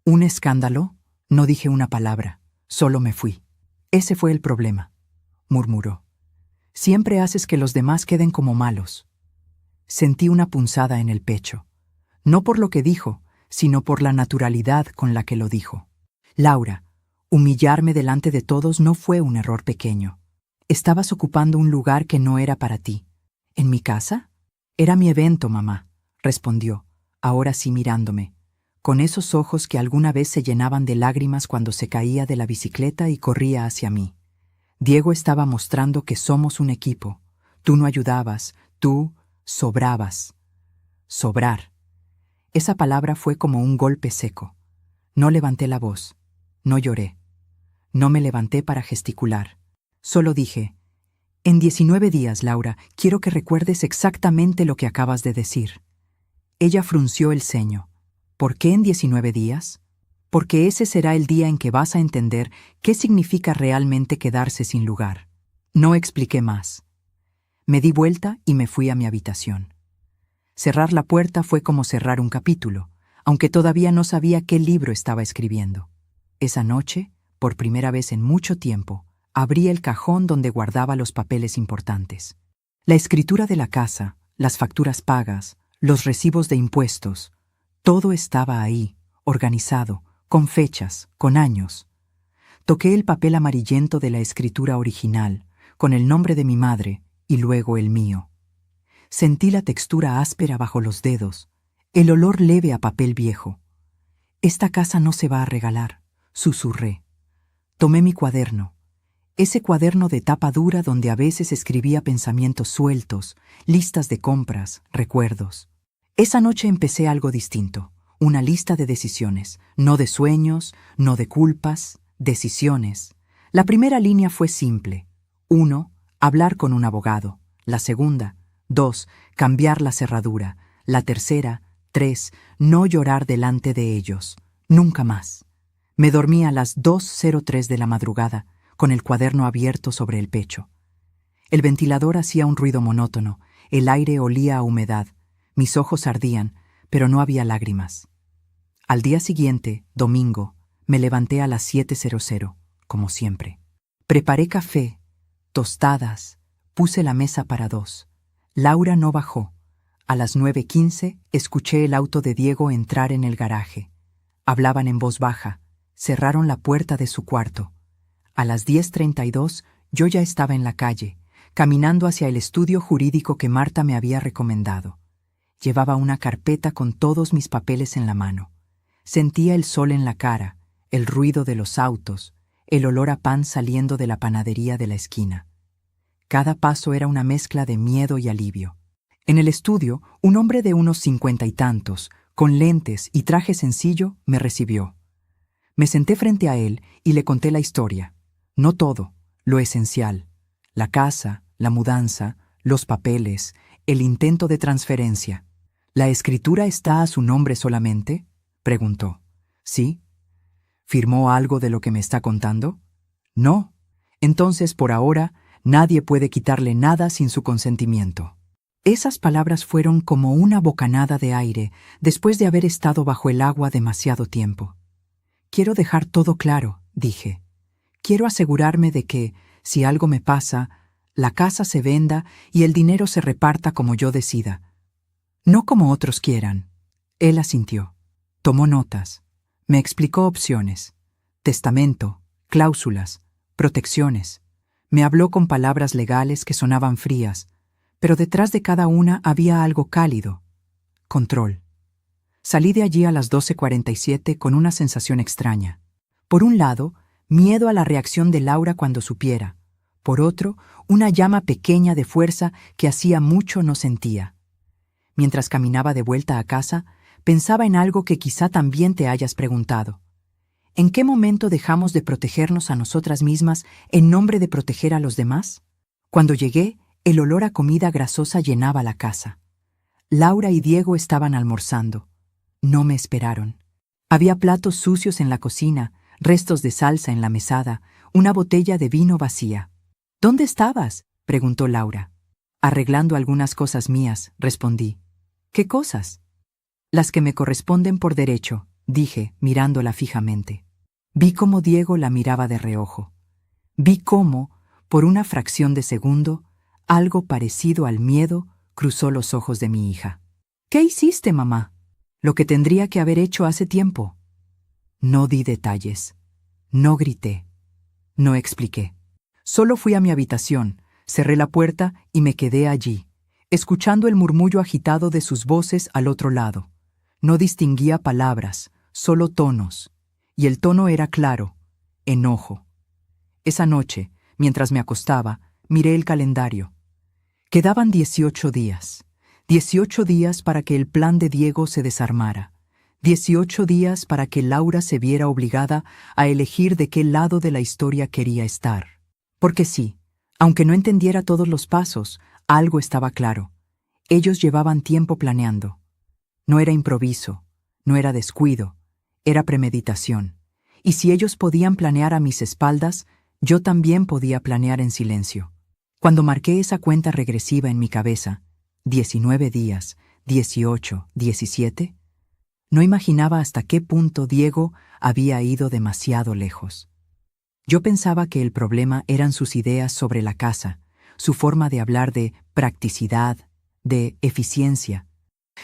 «¿Un escándalo?». No dije una palabra, solo me fui. «Ese fue el problema», murmuró. «Siempre haces que los demás queden como malos». Sentí una punzada en el pecho. No por lo que dijo, sino por la naturalidad con la que lo dijo. «Laura, humillarme delante de todos no fue un error pequeño. Estabas ocupando un lugar que no era para ti». «¿En mi casa?». «Era mi evento, mamá», respondió, ahora sí mirándome, con esos ojos que alguna vez se llenaban de lágrimas cuando se caía de la bicicleta y corría hacia mí. «Diego estaba mostrando que somos un equipo. Tú no ayudabas, tú sobrabas». Sobrar. Esa palabra fue como un golpe seco. No levanté la voz, no lloré, No me levanté para gesticular. Solo dije, en 19 días, Laura, quiero que recuerdes exactamente lo que acabas de decir. Ella frunció el ceño. ¿Por qué en 19 días? Porque ese será el día en que vas a entender qué significa realmente quedarse sin lugar. No expliqué más. Me di vuelta y me fui a mi habitación. Cerrar la puerta fue como cerrar un capítulo, aunque todavía no sabía qué libro estaba escribiendo. Esa noche, por primera vez en mucho tiempo, abrí el cajón donde guardaba los papeles importantes. La escritura de la casa, las facturas pagas, los recibos de impuestos, todo estaba ahí, organizado, con fechas, con años. Toqué el papel amarillento de la escritura original, con el nombre de mi madre y luego el mío. Sentí la textura áspera bajo los dedos, el olor leve a papel viejo. Esta casa no se va a regalar, susurré. Tomé mi cuaderno, ese cuaderno de tapa dura donde a veces escribía pensamientos sueltos, listas de compras, recuerdos. Esa noche empecé algo distinto, una lista de decisiones, no de sueños, no de culpas, decisiones. La primera línea fue simple. 1. Hablar con un abogado. La segunda. 2. Cambiar la cerradura. La tercera. 3. No llorar delante de ellos. Nunca más. Me dormí a las 2:03 de la madrugada, con el cuaderno abierto sobre el pecho. El ventilador hacía un ruido monótono, el aire olía a humedad, mis ojos ardían, pero no había lágrimas. Al día siguiente, domingo, me levanté a las 7:00, como siempre. Preparé café, tostadas, puse la mesa para 2. Laura no bajó. A las 9:15 escuché el auto de Diego entrar en el garaje. Hablaban en voz baja, cerraron la puerta de su cuarto. A las 10:32 yo ya estaba en la calle, caminando hacia el estudio jurídico que Marta me había recomendado. Llevaba una carpeta con todos mis papeles en la mano. Sentía el sol en la cara, el ruido de los autos, el olor a pan saliendo de la panadería de la esquina. Cada paso era una mezcla de miedo y alivio. En el estudio, un hombre de unos 50 y tantos, con lentes y traje sencillo, me recibió. Me senté frente a él y le conté la historia. No todo, lo esencial. La casa, la mudanza, los papeles, el intento de transferencia. ¿La escritura está a su nombre solamente?, preguntó. ¿Sí? ¿Firmó algo de lo que me está contando? No. Entonces, por ahora, nadie puede quitarle nada sin su consentimiento. Esas palabras fueron como una bocanada de aire después de haber estado bajo el agua demasiado tiempo. Quiero dejar todo claro, dije. Quiero asegurarme de que, si algo me pasa, la casa se venda y el dinero se reparta como yo decida. No como otros quieran. Él asintió. Tomó notas. Me explicó opciones. Testamento, cláusulas, protecciones. Me habló con palabras legales que sonaban frías, pero detrás de cada una había algo cálido. Control. Salí de allí a las 12:47 con una sensación extraña. Por un lado, miedo a la reacción de Laura cuando supiera. Por otro, una llama pequeña de fuerza que hacía mucho no sentía. Mientras caminaba de vuelta a casa, pensaba en algo que quizá también te hayas preguntado. ¿En qué momento dejamos de protegernos a nosotras mismas en nombre de proteger a los demás? Cuando llegué, el olor a comida grasosa llenaba la casa. Laura y Diego estaban almorzando. No me esperaron. Había platos sucios en la cocina, restos de salsa en la mesada, una botella de vino vacía. ¿Dónde estabas?, preguntó Laura. Arreglando algunas cosas mías, respondí. ¿Qué cosas? Las que me corresponden por derecho, dije, mirándola fijamente. Vi cómo Diego la miraba de reojo. Vi cómo, por una fracción de segundo, algo parecido al miedo cruzó los ojos de mi hija. ¿Qué hiciste, mamá? Lo que tendría que haber hecho hace tiempo. No di detalles. No grité. No expliqué. Solo fui a mi habitación, cerré la puerta y me quedé allí, escuchando el murmullo agitado de sus voces al otro lado. No distinguía palabras, solo tonos, y el tono era claro, enojo. Esa noche, mientras me acostaba, miré el calendario. Quedaban 18 días. 18 días para que el plan de Diego se desarmara. 18 días para que Laura se viera obligada a elegir de qué lado de la historia quería estar. Porque sí, aunque no entendiera todos los pasos, algo estaba claro. Ellos llevaban tiempo planeando. No era improviso, no era descuido, era premeditación. Y si ellos podían planear a mis espaldas, yo también podía planear en silencio. Cuando marqué esa cuenta regresiva en mi cabeza, 19 días, 18, 17, no imaginaba hasta qué punto Diego había ido demasiado lejos. Yo pensaba que el problema eran sus ideas sobre la casa, su forma de hablar de practicidad, de eficiencia.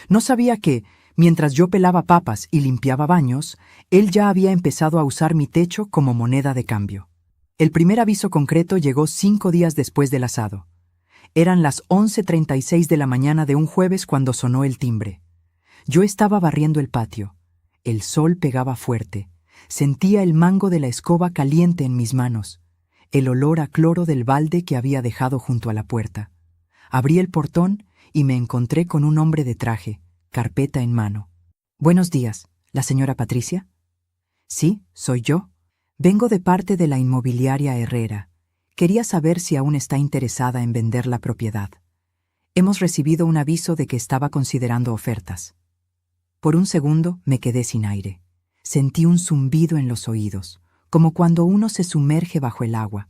No sabía que, mientras yo pelaba papas y limpiaba baños, él ya había empezado a usar mi techo como moneda de cambio. El primer aviso concreto llegó 5 días después del asado. Eran las 11:36 de la mañana de un jueves cuando sonó el timbre. Yo estaba barriendo el patio. El sol pegaba fuerte. Sentía el mango de la escoba caliente en mis manos, el olor a cloro del balde que había dejado junto a la puerta. Abrí el portón y me encontré con un hombre de traje, carpeta en mano. «Buenos días, ¿la señora Patricia?» «Sí, soy yo. Vengo de parte de la inmobiliaria Herrera. Quería saber si aún está interesada en vender la propiedad. Hemos recibido un aviso de que estaba considerando ofertas». Por un segundo me quedé sin aire. Sentí un zumbido en los oídos, como cuando uno se sumerge bajo el agua.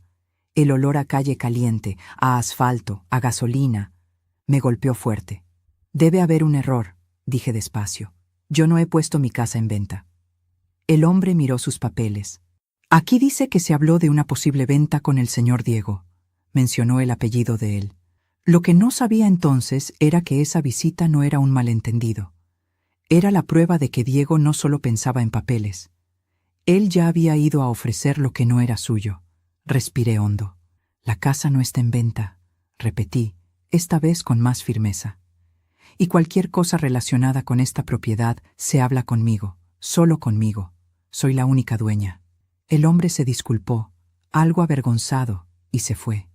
El olor a calle caliente, a asfalto, a gasolina, me golpeó fuerte. «Debe haber un error», dije despacio. «Yo no he puesto mi casa en venta». El hombre miró sus papeles. «Aquí dice que se habló de una posible venta con el señor Diego», mencionó el apellido de él. Lo que no sabía entonces era que esa visita no era un malentendido. Era la prueba de que Diego no solo pensaba en papeles. Él ya había ido a ofrecer lo que no era suyo. Respiré hondo. «La casa no está en venta», repetí, esta vez con más firmeza. «Y cualquier cosa relacionada con esta propiedad se habla conmigo, solo conmigo. Soy la única dueña». El hombre se disculpó, algo avergonzado, y se fue.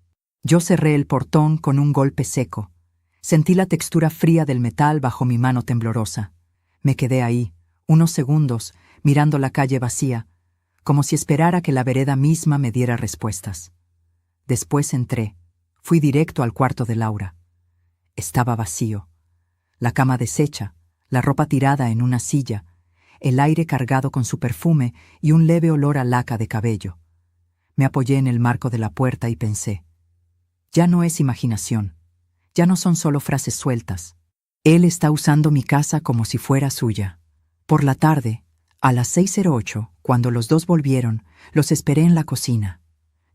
Yo cerré el portón con un golpe seco. Sentí la textura fría del metal bajo mi mano temblorosa. Me quedé ahí, unos segundos, mirando la calle vacía, como si esperara que la vereda misma me diera respuestas. Después entré. Fui directo al cuarto de Laura. Estaba vacío. La cama deshecha, la ropa tirada en una silla, el aire cargado con su perfume y un leve olor a laca de cabello. Me apoyé en el marco de la puerta y pensé, ya no es imaginación, ya no son solo frases sueltas. Él está usando mi casa como si fuera suya. Por la tarde, a las 6:08, cuando los dos volvieron, los esperé en la cocina.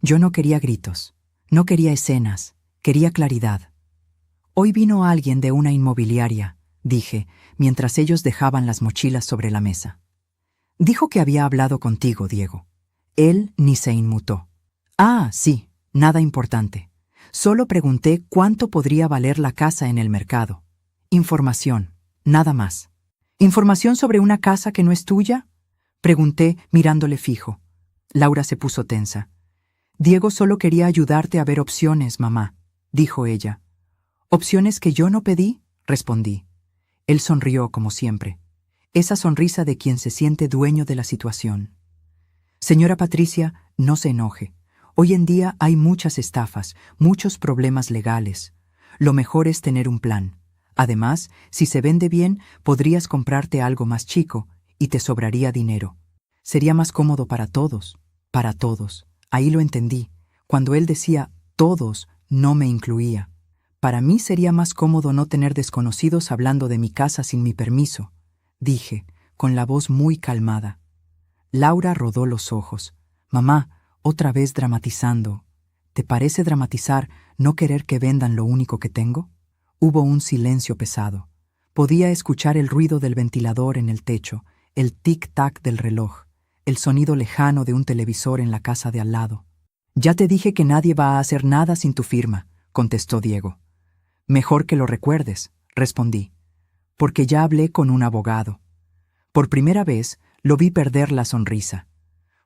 Yo no quería gritos, no quería escenas, quería claridad. «Hoy vino alguien de una inmobiliaria», dije, mientras ellos dejaban las mochilas sobre la mesa. «Dijo que había hablado contigo, Diego». Él ni se inmutó. «Ah, sí, nada importante. Solo pregunté cuánto podría valer la casa en el mercado. Información, nada más». «¿Información sobre una casa que no es tuya?», pregunté mirándole fijo. Laura se puso tensa. «Diego solo quería ayudarte a ver opciones, mamá», dijo ella. «¿Opciones que yo no pedí?», respondí. Él sonrió como siempre, esa sonrisa de quien se siente dueño de la situación. «Señora Patricia, no se enoje. Hoy en día hay muchas estafas, muchos problemas legales. Lo mejor es tener un plan. Además, si se vende bien, podrías comprarte algo más chico y te sobraría dinero. Sería más cómodo para todos, para todos». Ahí lo entendí. Cuando él decía «todos», no me incluía. «Para mí sería más cómodo no tener desconocidos hablando de mi casa sin mi permiso», dije, con la voz muy calmada. Laura rodó los ojos. «Mamá, otra vez dramatizando. ¿Te parece dramatizar no querer que vendan lo único que tengo?» Hubo un silencio pesado. Podía escuchar el ruido del ventilador en el techo, el tic-tac del reloj, el sonido lejano de un televisor en la casa de al lado. «Ya te dije que nadie va a hacer nada sin tu firma», contestó Diego. «Mejor que lo recuerdes», respondí, «porque ya hablé con un abogado». Por primera vez lo vi perder la sonrisa.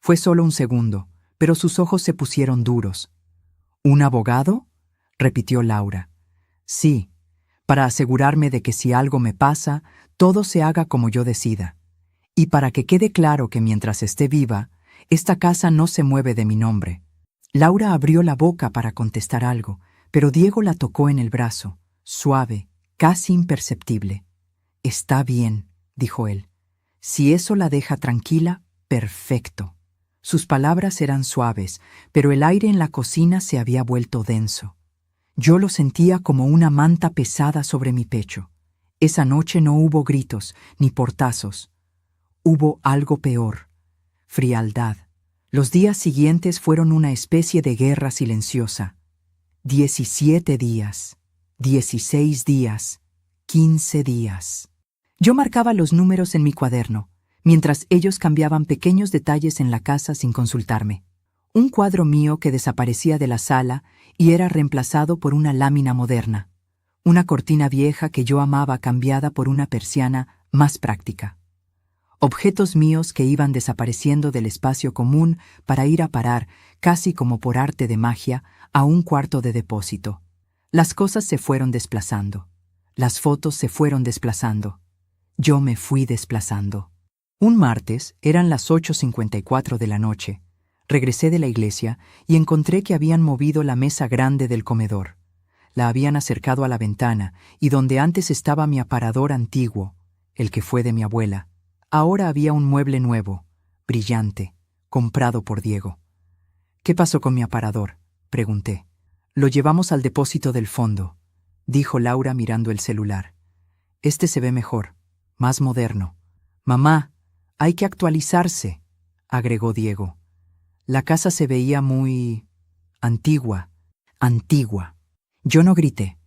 Fue solo un segundo, pero sus ojos se pusieron duros. «¿Un abogado?», repitió Laura. «Sí, para asegurarme de que si algo me pasa, todo se haga como yo decida. Y para que quede claro que mientras esté viva, esta casa no se mueve de mi nombre. Laura abrió la boca para contestar algo, pero Diego la tocó en el brazo, suave, casi imperceptible. «Está bien», dijo él. «Si eso la deja tranquila, perfecto». Sus palabras eran suaves, pero el aire en la cocina se había vuelto denso. Yo lo sentía como una manta pesada sobre mi pecho. Esa noche no hubo gritos ni portazos. Hubo algo peor: frialdad. Los días siguientes fueron una especie de guerra silenciosa. 17 días, 16 días, 15 días. Yo marcaba los números en mi cuaderno, mientras ellos cambiaban pequeños detalles en la casa sin consultarme. Un cuadro mío que desaparecía de la sala y era reemplazado por una lámina moderna. Una cortina vieja que yo amaba cambiada por una persiana más práctica. Objetos míos que iban desapareciendo del espacio común para ir a parar, casi como por arte de magia, a un cuarto de depósito. Las cosas se fueron desplazando. Las fotos se fueron desplazando. Yo me fui desplazando. Un martes, eran las 8:54 de la noche. Regresé de la iglesia y encontré que habían movido la mesa grande del comedor. La habían acercado a la ventana, y donde antes estaba mi aparador antiguo, el que fue de mi abuela, ahora había un mueble nuevo, brillante, comprado por Diego. «¿Qué pasó con mi aparador?», pregunté. «Lo llevamos al depósito del fondo», dijo Laura mirando el celular. «Este se ve mejor, más moderno». «Mamá, hay que actualizarse», agregó Diego. La casa se veía muy antigua. Yo no grité.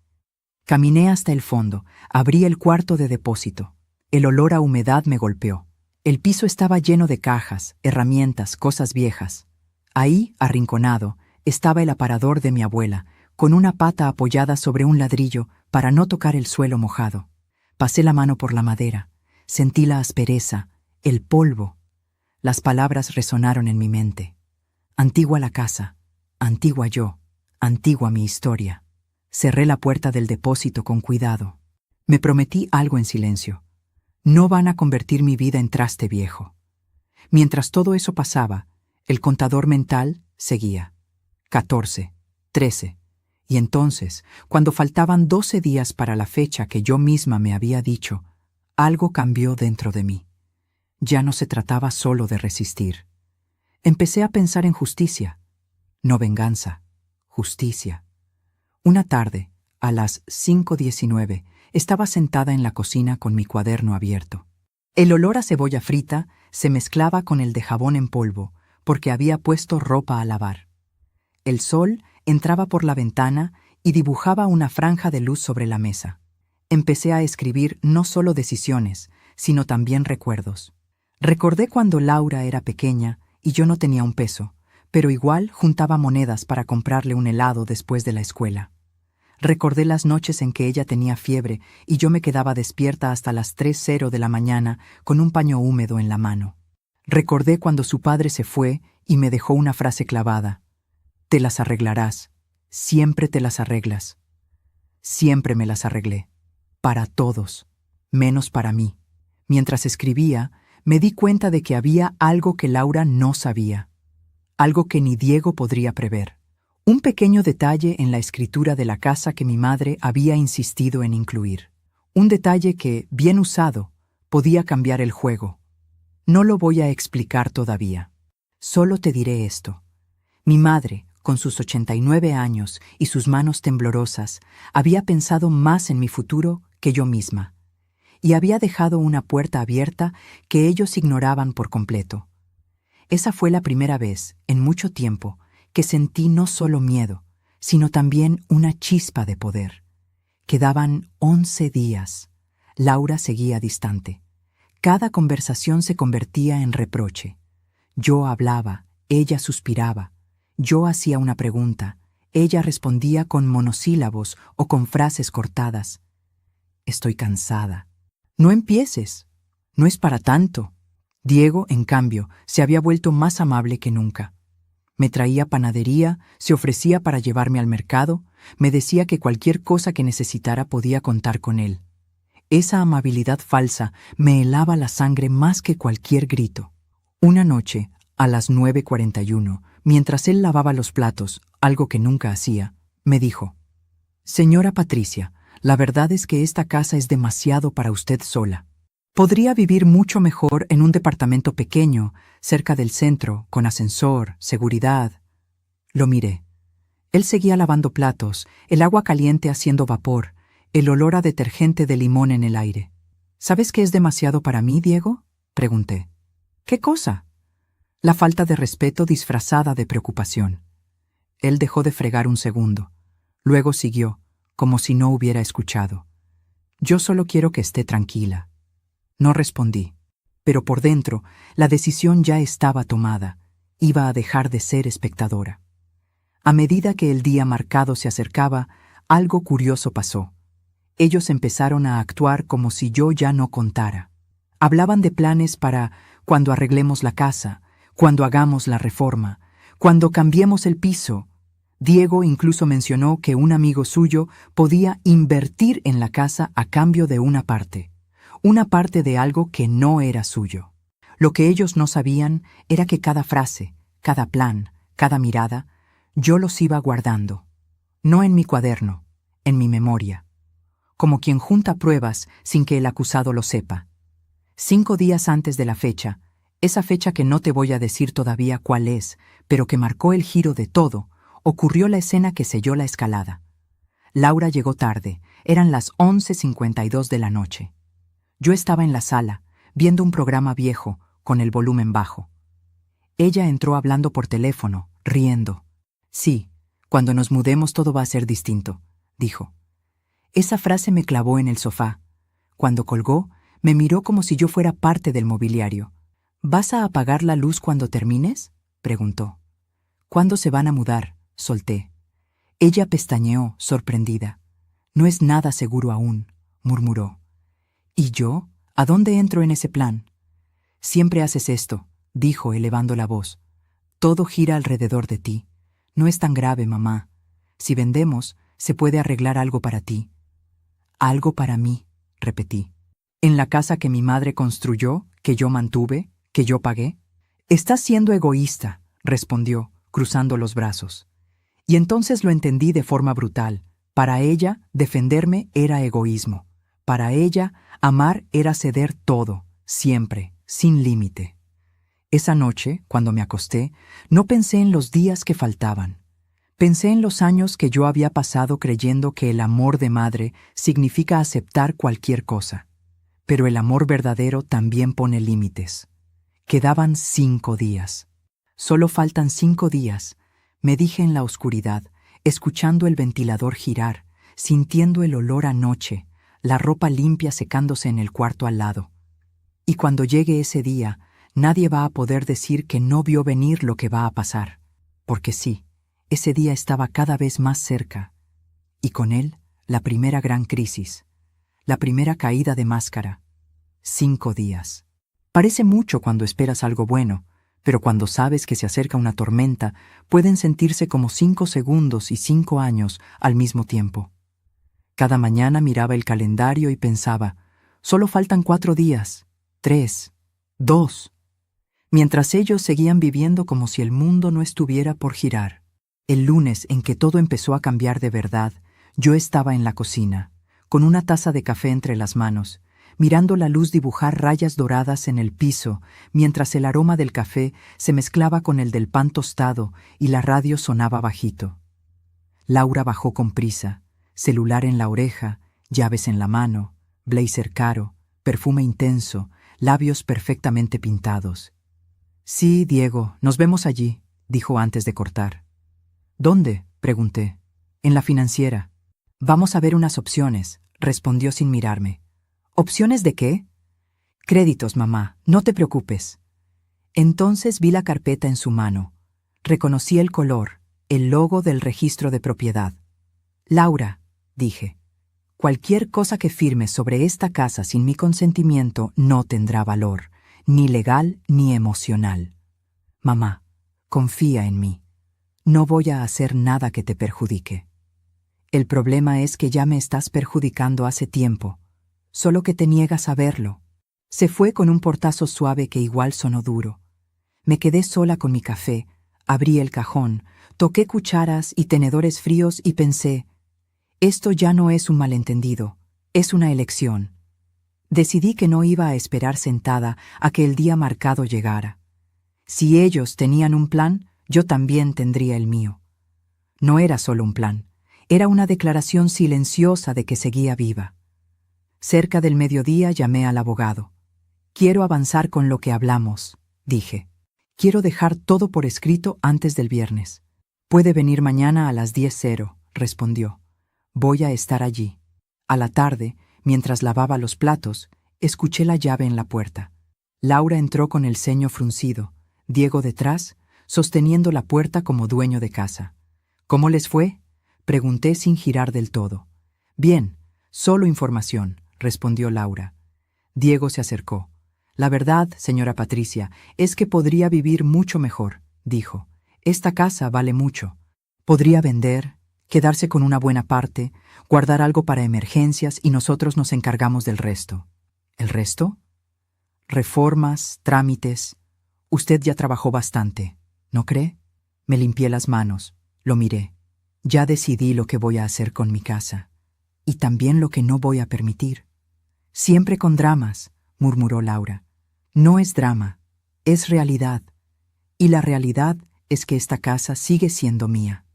Caminé hasta el fondo, abrí el cuarto de depósito. El olor a humedad me golpeó. El piso estaba lleno de cajas, herramientas, cosas viejas. Ahí, arrinconado, estaba el aparador de mi abuela, con una pata apoyada sobre un ladrillo para no tocar el suelo mojado. Pasé la mano por la madera. Sentí la aspereza, el polvo. Las palabras resonaron en mi mente. Antigua la casa, antigua yo, antigua mi historia. Cerré la puerta del depósito con cuidado. Me prometí algo en silencio. No van a convertir mi vida en traste viejo. Mientras todo eso pasaba, el contador mental seguía. 14, 13. Y entonces, cuando faltaban 12 días para la fecha que yo misma me había dicho, algo cambió dentro de mí. Ya no se trataba solo de resistir. Empecé a pensar en justicia. No venganza, justicia. Una tarde, a las 5:19, estaba sentada en la cocina con mi cuaderno abierto. El olor a cebolla frita se mezclaba con el de jabón en polvo, porque había puesto ropa a lavar. El sol entraba por la ventana y dibujaba una franja de luz sobre la mesa. Empecé a escribir no solo decisiones, sino también recuerdos. Recordé cuando Laura era pequeña y yo no tenía un peso, pero igual juntaba monedas para comprarle un helado después de la escuela. Recordé las noches en que ella tenía fiebre y yo me quedaba despierta hasta las 3:00 de la mañana con un paño húmedo en la mano. Recordé cuando su padre se fue y me dejó una frase clavada. «Te las arreglarás. Siempre te las arreglas». Siempre me las arreglé. Para todos, menos para mí. Mientras escribía, me di cuenta de que había algo que Laura no sabía. Algo que ni Diego podría prever. Un pequeño detalle en la escritura de la casa que mi madre había insistido en incluir. Un detalle que, bien usado, podía cambiar el juego. No lo voy a explicar todavía. Solo te diré esto. Mi madre, con sus 89 años y sus manos temblorosas, había pensado más en mi futuro que yo misma, y había dejado una puerta abierta que ellos ignoraban por completo. Esa fue la primera vez, en mucho tiempo, que sentí no solo miedo, sino también una chispa de poder. Quedaban 11 días. Laura seguía distante. Cada conversación se convertía en reproche. Yo hablaba, ella suspiraba. Yo hacía una pregunta, ella respondía con monosílabos o con frases cortadas. «Estoy cansada». «No empieces. No es para tanto». Diego, en cambio, se había vuelto más amable que nunca. Me traía panadería, se ofrecía para llevarme al mercado, me decía que cualquier cosa que necesitara podía contar con él. Esa amabilidad falsa me helaba la sangre más que cualquier grito. Una noche, a las 9:41, mientras él lavaba los platos, algo que nunca hacía, me dijo: «Señora Patricia, la verdad es que esta casa es demasiado para usted sola. Podría vivir mucho mejor en un departamento pequeño, cerca del centro, con ascensor, seguridad». Lo miré. Él seguía lavando platos, el agua caliente haciendo vapor, el olor a detergente de limón en el aire. «¿Sabes qué es demasiado para mí, Diego?», pregunté. «¿Qué cosa?». La falta de respeto disfrazada de preocupación. Él dejó de fregar un segundo. Luego siguió, como si no hubiera escuchado. «Yo solo quiero que esté tranquila». No respondí, pero por dentro la decisión ya estaba tomada. Iba a dejar de ser espectadora. A medida que el día marcado se acercaba, algo curioso pasó. Ellos empezaron a actuar como si yo ya no contara. Hablaban de planes para cuando arreglemos la casa, cuando hagamos la reforma, cuando cambiemos el piso. Diego incluso mencionó que un amigo suyo podía invertir en la casa a cambio de una parte de algo que no era suyo. Lo que ellos no sabían era que cada frase, cada plan, cada mirada, yo los iba guardando. No en mi cuaderno, en mi memoria. Como quien junta pruebas sin que el acusado lo sepa. 5 días antes de la fecha, esa fecha que no te voy a decir todavía cuál es, pero que marcó el giro de todo, ocurrió la escena que selló la escalada. Laura llegó tarde, eran las 11:52 de la noche. Yo estaba en la sala, viendo un programa viejo, con el volumen bajo. Ella entró hablando por teléfono, riendo. «Sí, cuando nos mudemos todo va a ser distinto», dijo. Esa frase me clavó en el sofá. Cuando colgó, me miró como si yo fuera parte del mobiliario. «¿Vas a apagar la luz cuando termines?», preguntó. «¿Cuándo se van a mudar?», solté. Ella pestañeó, sorprendida. «No es nada seguro aún», murmuró. «¿Y yo? ¿A dónde entro en ese plan?». «Siempre haces esto», dijo elevando la voz. «Todo gira alrededor de ti. No es tan grave, mamá. Si vendemos, se puede arreglar algo para ti». «Algo para mí», repetí. «¿En la casa que mi madre construyó, que yo mantuve, que yo pagué?». «Estás siendo egoísta», respondió, cruzando los brazos. Y entonces lo entendí de forma brutal. Para ella, defenderme era egoísmo. Para ella, amar era ceder todo, siempre, sin límite. Esa noche, cuando me acosté, no pensé en los días que faltaban. Pensé en los años que yo había pasado creyendo que el amor de madre significa aceptar cualquier cosa. Pero el amor verdadero también pone límites. Quedaban 5 días. «Solo faltan 5 días», me dije en la oscuridad, escuchando el ventilador girar, sintiendo el olor a noche, la ropa limpia secándose en el cuarto al lado. Y cuando llegue ese día, nadie va a poder decir que no vio venir lo que va a pasar. Porque sí, ese día estaba cada vez más cerca. Y con él, la primera gran crisis. La primera caída de máscara. 5 días. Parece mucho cuando esperas algo bueno, pero cuando sabes que se acerca una tormenta, pueden sentirse como 5 segundos y 5 años al mismo tiempo. Cada mañana miraba el calendario y pensaba, solo faltan 4 días, 3, 2. Mientras ellos seguían viviendo como si el mundo no estuviera por girar. El lunes en que todo empezó a cambiar de verdad, yo estaba en la cocina, con una taza de café entre las manos, mirando la luz dibujar rayas doradas en el piso, mientras el aroma del café se mezclaba con el del pan tostado y la radio sonaba bajito. Laura bajó con prisa. Celular en la oreja, llaves en la mano, blazer caro, perfume intenso, labios perfectamente pintados. «Sí, Diego, nos vemos allí», dijo antes de cortar. «¿Dónde?», pregunté. «En la financiera». «Vamos a ver unas opciones», respondió sin mirarme. «¿Opciones de qué?». «Créditos, mamá, no te preocupes». Entonces vi la carpeta en su mano. Reconocí el color, el logo del registro de propiedad. «Laura», dije, «cualquier cosa que firmes sobre esta casa sin mi consentimiento no tendrá valor, ni legal ni emocional. Mamá, confía en mí. No voy a hacer nada que te perjudique. El problema es que ya me estás perjudicando hace tiempo. solo que te niegas a verlo. Se fue con un portazo suave que igual sonó duro. Me quedé sola con mi café, abrí el cajón, toqué cucharas y tenedores fríos y pensé, esto ya no es un malentendido, es una elección. Decidí que no iba a esperar sentada a que el día marcado llegara. Si ellos tenían un plan, yo también tendría el mío. No era solo un plan, era una declaración silenciosa de que seguía viva. Cerca del mediodía llamé al abogado. Quiero avanzar con lo que hablamos, dije. Quiero dejar todo por escrito antes del viernes. Puede venir mañana a las 10:00, respondió. Voy a estar allí. A la tarde, mientras lavaba los platos, escuché la llave en la puerta. Laura entró con el ceño fruncido, Diego detrás, sosteniendo la puerta como dueño de casa. ¿Cómo les fue?, pregunté sin girar del todo. Bien, solo información, respondió Laura. Diego se acercó. La verdad, señora Patricia, es que podría vivir mucho mejor, dijo. Esta casa vale mucho. Podría vender, quedarse con una buena parte, guardar algo para emergencias y nosotros nos encargamos del resto. ¿El resto? Reformas, trámites. Usted ya trabajó bastante, ¿no cree? Me limpié las manos, lo miré. Ya decidí lo que voy a hacer con mi casa. Y también lo que no voy a permitir. Siempre con dramas, murmuró Laura. No es drama, es realidad. Y la realidad es que esta casa sigue siendo mía.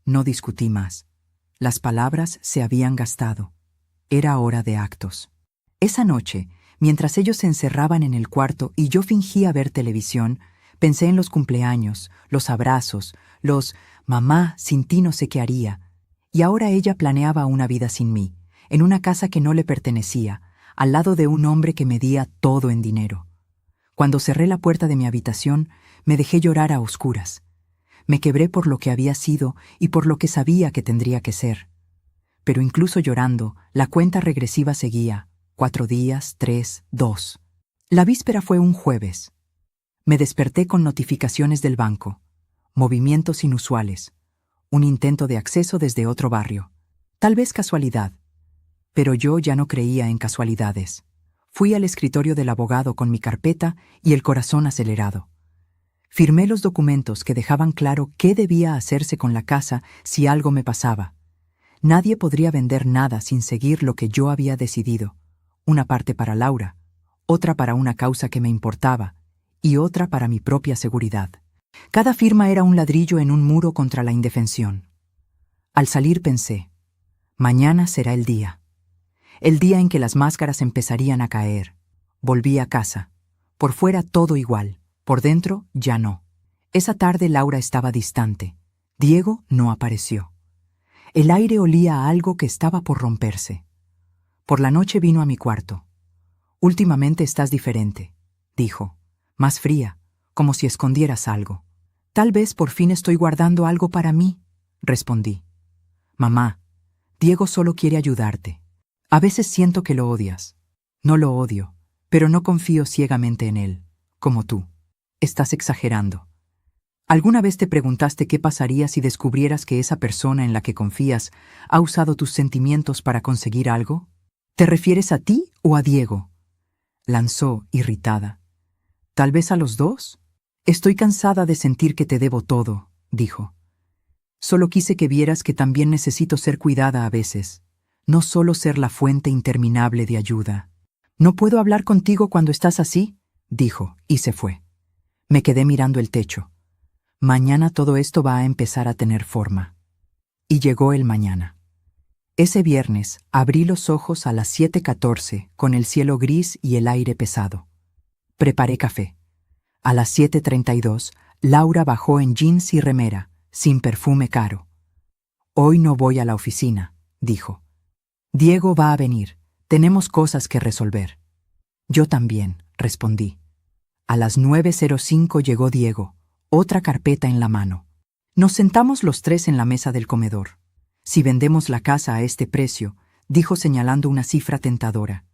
No discutí más. Las palabras se habían gastado. Era hora de actos. Esa noche, mientras ellos se encerraban en el cuarto y yo fingía ver televisión, pensé en los cumpleaños, los abrazos, los «mamá, sin ti no sé qué haría». Y ahora ella planeaba una vida sin mí, en una casa que no le pertenecía, al lado de un hombre que medía todo en dinero. Cuando cerré la puerta de mi habitación, me dejé llorar a oscuras. Me quebré por lo que había sido y por lo que sabía que tendría que ser. Pero incluso llorando, la cuenta regresiva seguía. 4 días, 3, 2. La víspera fue un jueves. Me desperté con notificaciones del banco. Movimientos inusuales. Un intento de acceso desde otro barrio. Tal vez casualidad. Pero yo ya no creía en casualidades. Fui al escritorio del abogado con mi carpeta y el corazón acelerado. Firmé los documentos que dejaban claro qué debía hacerse con la casa si algo me pasaba. Nadie podría vender nada sin seguir lo que yo había decidido. Una parte para Laura, otra para una causa que me importaba y otra para mi propia seguridad. Cada firma era un ladrillo en un muro contra la indefensión. Al salir pensé, mañana será el día en que las máscaras empezarían a caer. Volví a casa. Por fuera todo igual, por dentro ya no. Esa tarde Laura estaba distante. Diego no apareció. El aire olía a algo que estaba por romperse. Por la noche vino a mi cuarto. Últimamente estás diferente, dijo, más fría, como si escondieras algo. Tal vez por fin estoy guardando algo para mí, respondí. Mamá, Diego solo quiere ayudarte. A veces siento que lo odias. No lo odio, pero no confío ciegamente en él, como tú. Estás exagerando. ¿Alguna vez te preguntaste qué pasaría si descubrieras que esa persona en la que confías ha usado tus sentimientos para conseguir algo? ¿Te refieres a ti o a Diego?, lanzó, irritada. ¿Tal vez a los dos? Estoy cansada de sentir que te debo todo, dijo. Solo quise que vieras que también necesito ser cuidada a veces, no solo ser la fuente interminable de ayuda. ¿No puedo hablar contigo cuando estás así?, dijo, y se fue. Me quedé mirando el techo. Mañana todo esto va a empezar a tener forma. Y llegó el mañana. Ese viernes abrí los ojos a las 7:14 con el cielo gris y el aire pesado. Preparé café. A las 7:32, Laura bajó en jeans y remera, sin perfume caro. Hoy no voy a la oficina, dijo. Diego va a venir. Tenemos cosas que resolver. Yo también, respondí. A las 9:05 llegó Diego, otra carpeta en la mano. Nos sentamos los tres en la mesa del comedor. Si vendemos la casa a este precio, dijo señalando una cifra tentadora,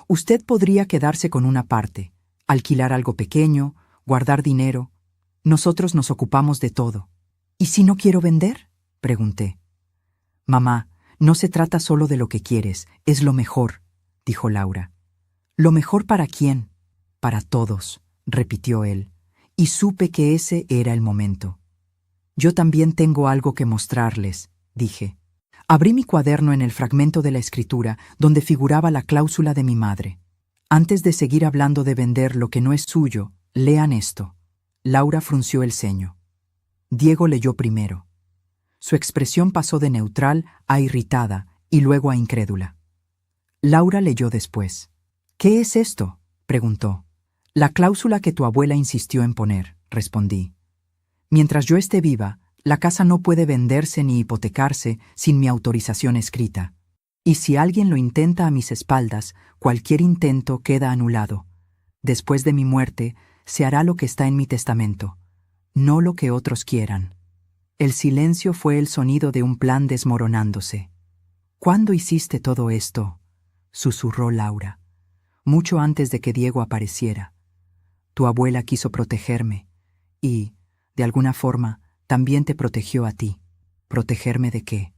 usted podría quedarse con una parte, alquilar algo pequeño, guardar dinero. Nosotros nos ocupamos de todo. ¿Y si no quiero vender?, pregunté. Mamá, no se trata solo de lo que quieres, es lo mejor, dijo Laura. ¿Lo mejor para quién? Para todos, repitió él, y supe que ese era el momento. Yo también tengo algo que mostrarles, dije. Abrí mi cuaderno en el fragmento de la escritura donde figuraba la cláusula de mi madre. Antes de seguir hablando de vender lo que no es suyo, lean esto. Laura frunció el ceño. Diego leyó primero. Su expresión pasó de neutral a irritada y luego a incrédula. Laura leyó después. ¿Qué es esto?, preguntó. La cláusula que tu abuela insistió en poner, respondí. Mientras yo esté viva, la casa no puede venderse ni hipotecarse sin mi autorización escrita. Y si alguien lo intenta a mis espaldas, cualquier intento queda anulado. Después de mi muerte, se hará lo que está en mi testamento, no lo que otros quieran. El silencio fue el sonido de un plan desmoronándose. ¿Cuándo hiciste todo esto?, susurró Laura. Mucho antes de que Diego apareciera. Tu abuela quiso protegerme y, de alguna forma, también te protegió a ti. ¿Protegerme de qué?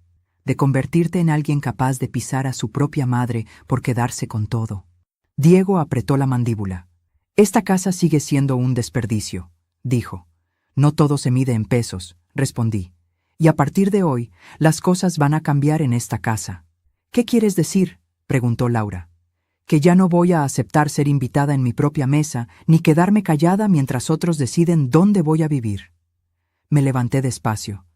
De convertirte en alguien capaz de pisar a su propia madre por quedarse con todo. Diego apretó la mandíbula. Esta casa sigue siendo un desperdicio, dijo. No todo se mide en pesos, respondí. Y a partir de hoy, las cosas van a cambiar en esta casa. ¿Qué quieres decir?, preguntó Laura. Que ya no voy a aceptar ser invitada en mi propia mesa, ni quedarme callada mientras otros deciden dónde voy a vivir. Me levanté despacio.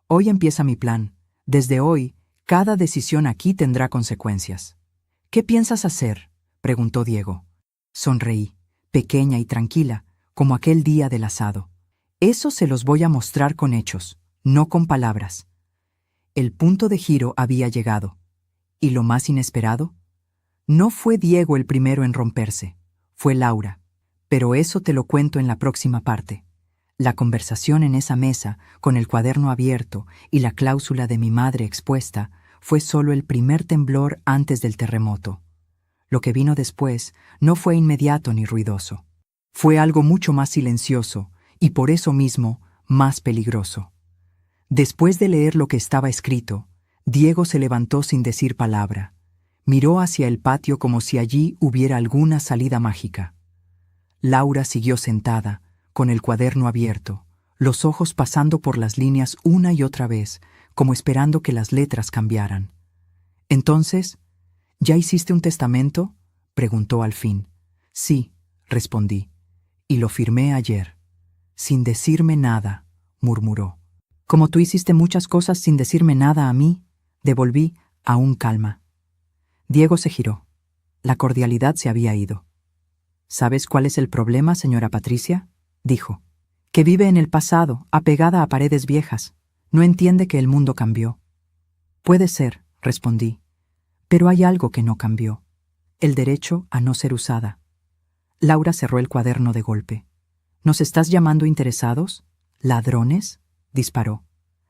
Hoy empieza mi plan. Desde hoy, cada decisión aquí tendrá consecuencias. ¿Qué piensas hacer?, preguntó Diego. Sonreí, pequeña y tranquila, como aquel día del asado. Eso se los voy a mostrar con hechos, no con palabras. El punto de giro había llegado. ¿Y lo más inesperado? No fue Diego el primero en romperse, fue Laura. Pero eso te lo cuento en la próxima parte. La conversación en esa mesa, con el cuaderno abierto y la cláusula de mi madre expuesta, fue solo el primer temblor antes del terremoto. Lo que vino después no fue inmediato ni ruidoso. Fue algo mucho más silencioso y por eso mismo más peligroso. Después de leer lo que estaba escrito, Diego se levantó sin decir palabra. Miró hacia el patio como si allí hubiera alguna salida mágica. Laura siguió sentada, con el cuaderno abierto, los ojos pasando por las líneas una y otra vez, como esperando que las letras cambiaran. Entonces, ¿ya hiciste un testamento?, preguntó al fin. Sí, respondí, y lo firmé ayer. Sin decirme nada, murmuró. Como tú hiciste muchas cosas sin decirme nada a mí, devolví, aún calma. Diego se giró. La cordialidad se había ido. ¿Sabes cuál es el problema, señora Patricia?, dijo. Que vive en el pasado, apegada a paredes viejas. No entiende que el mundo cambió. Puede ser, respondí. Pero hay algo que no cambió. El derecho a no ser usada. Laura cerró el cuaderno de golpe. ¿Nos estás llamando interesados? ¿Ladrones?, disparó.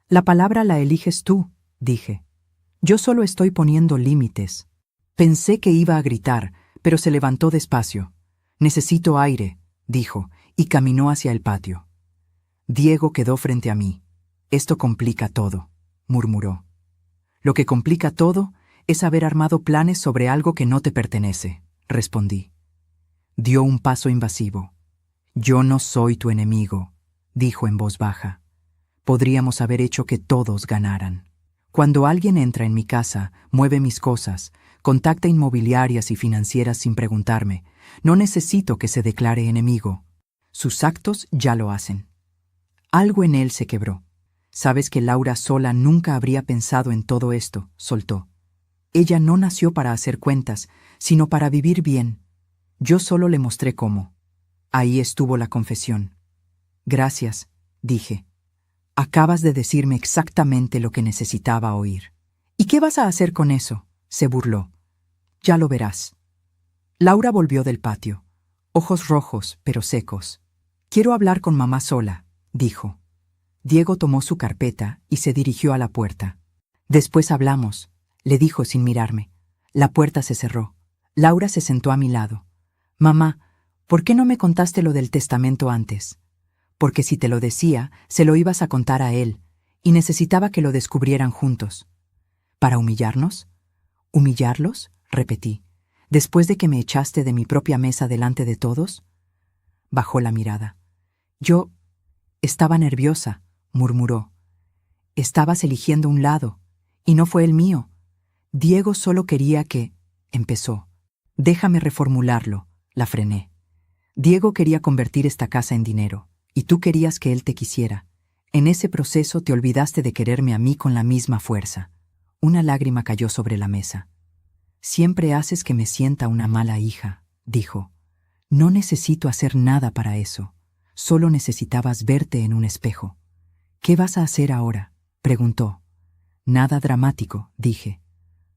La palabra la eliges tú, dije. Yo solo estoy poniendo límites. Pensé que iba a gritar, pero se levantó despacio. Necesito aire, dijo, y caminó hacia el patio. Diego quedó frente a mí. Esto complica todo, murmuró. Lo que complica todo es haber armado planes sobre algo que no te pertenece, respondí. Dio un paso invasivo. Yo no soy tu enemigo, dijo en voz baja. Podríamos haber hecho que todos ganaran. Cuando alguien entra en mi casa, mueve mis cosas, contacta inmobiliarias y financieras sin preguntarme, no necesito que se declare enemigo. Sus actos ya lo hacen. Algo en él se quebró. Sabes que Laura sola nunca habría pensado en todo esto, soltó. Ella no nació para hacer cuentas, sino para vivir bien. Yo solo le mostré cómo. Ahí estuvo la confesión. Gracias, dije. Acabas de decirme exactamente lo que necesitaba oír. ¿Y qué vas a hacer con eso?, se burló. Ya lo verás. Laura volvió del patio, ojos rojos pero secos. Quiero hablar con mamá sola, dijo. Diego tomó su carpeta y se dirigió a la puerta. Después hablamos, le dijo sin mirarme. La puerta se cerró. Laura se sentó a mi lado. Mamá, ¿por qué no me contaste lo del testamento antes? Porque si te lo decía, se lo ibas a contar a él, y necesitaba que lo descubrieran juntos. ¿Para humillarnos? ¿Humillarlos?, repetí. ¿Después de que me echaste de mi propia mesa delante de todos? Bajó la mirada. Yo estaba nerviosa, murmuró. Estabas eligiendo un lado, y no fue el mío. Diego solo quería que... empezó. Déjame reformularlo, la frené. Diego quería convertir esta casa en dinero, y tú querías que él te quisiera. En ese proceso te olvidaste de quererme a mí con la misma fuerza. Una lágrima cayó sobre la mesa. Siempre haces que me sienta una mala hija, dijo. No necesito hacer nada para eso. Solo necesitabas verte en un espejo. ¿Qué vas a hacer ahora?, preguntó. Nada dramático, dije.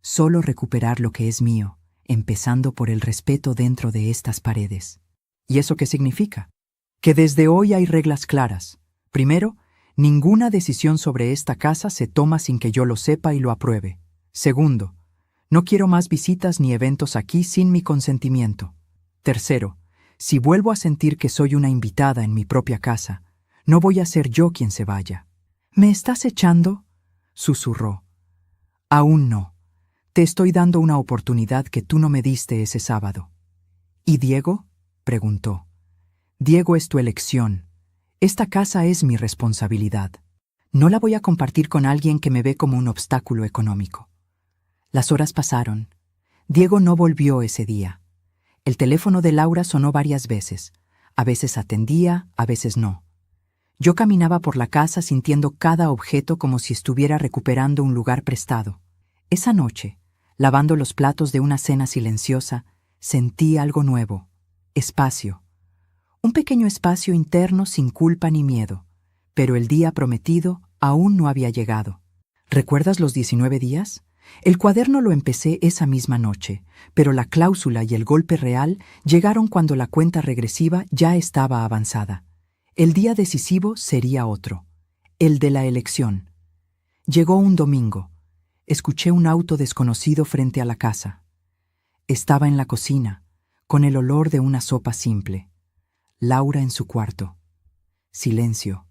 Solo recuperar lo que es mío, empezando por el respeto dentro de estas paredes. ¿Y eso qué significa? Que desde hoy hay reglas claras. Primero, ninguna decisión sobre esta casa se toma sin que yo lo sepa y lo apruebe. Segundo, no quiero más visitas ni eventos aquí sin mi consentimiento. Tercero, si vuelvo a sentir que soy una invitada en mi propia casa, no voy a ser yo quien se vaya. ¿Me estás echando?, susurró. Aún no. Te estoy dando una oportunidad que tú no me diste ese sábado. ¿Y Diego?, preguntó. Diego es tu elección. Esta casa es mi responsabilidad. No la voy a compartir con alguien que me ve como un obstáculo económico. Las horas pasaron. Diego no volvió ese día. El teléfono de Laura sonó varias veces. A veces atendía, a veces no. Yo caminaba por la casa sintiendo cada objeto como si estuviera recuperando un lugar prestado. Esa noche, lavando los platos de una cena silenciosa, sentí algo nuevo. Espacio. Un pequeño espacio interno sin culpa ni miedo. Pero el día prometido aún no había llegado. ¿Recuerdas los 19 días? El cuaderno lo empecé esa misma noche, pero la cláusula y el golpe real llegaron cuando la cuenta regresiva ya estaba avanzada. El día decisivo sería otro, el de la elección. Llegó un domingo. Escuché un auto desconocido frente a la casa. Estaba en la cocina, con el olor de una sopa simple. Laura en su cuarto. Silencio.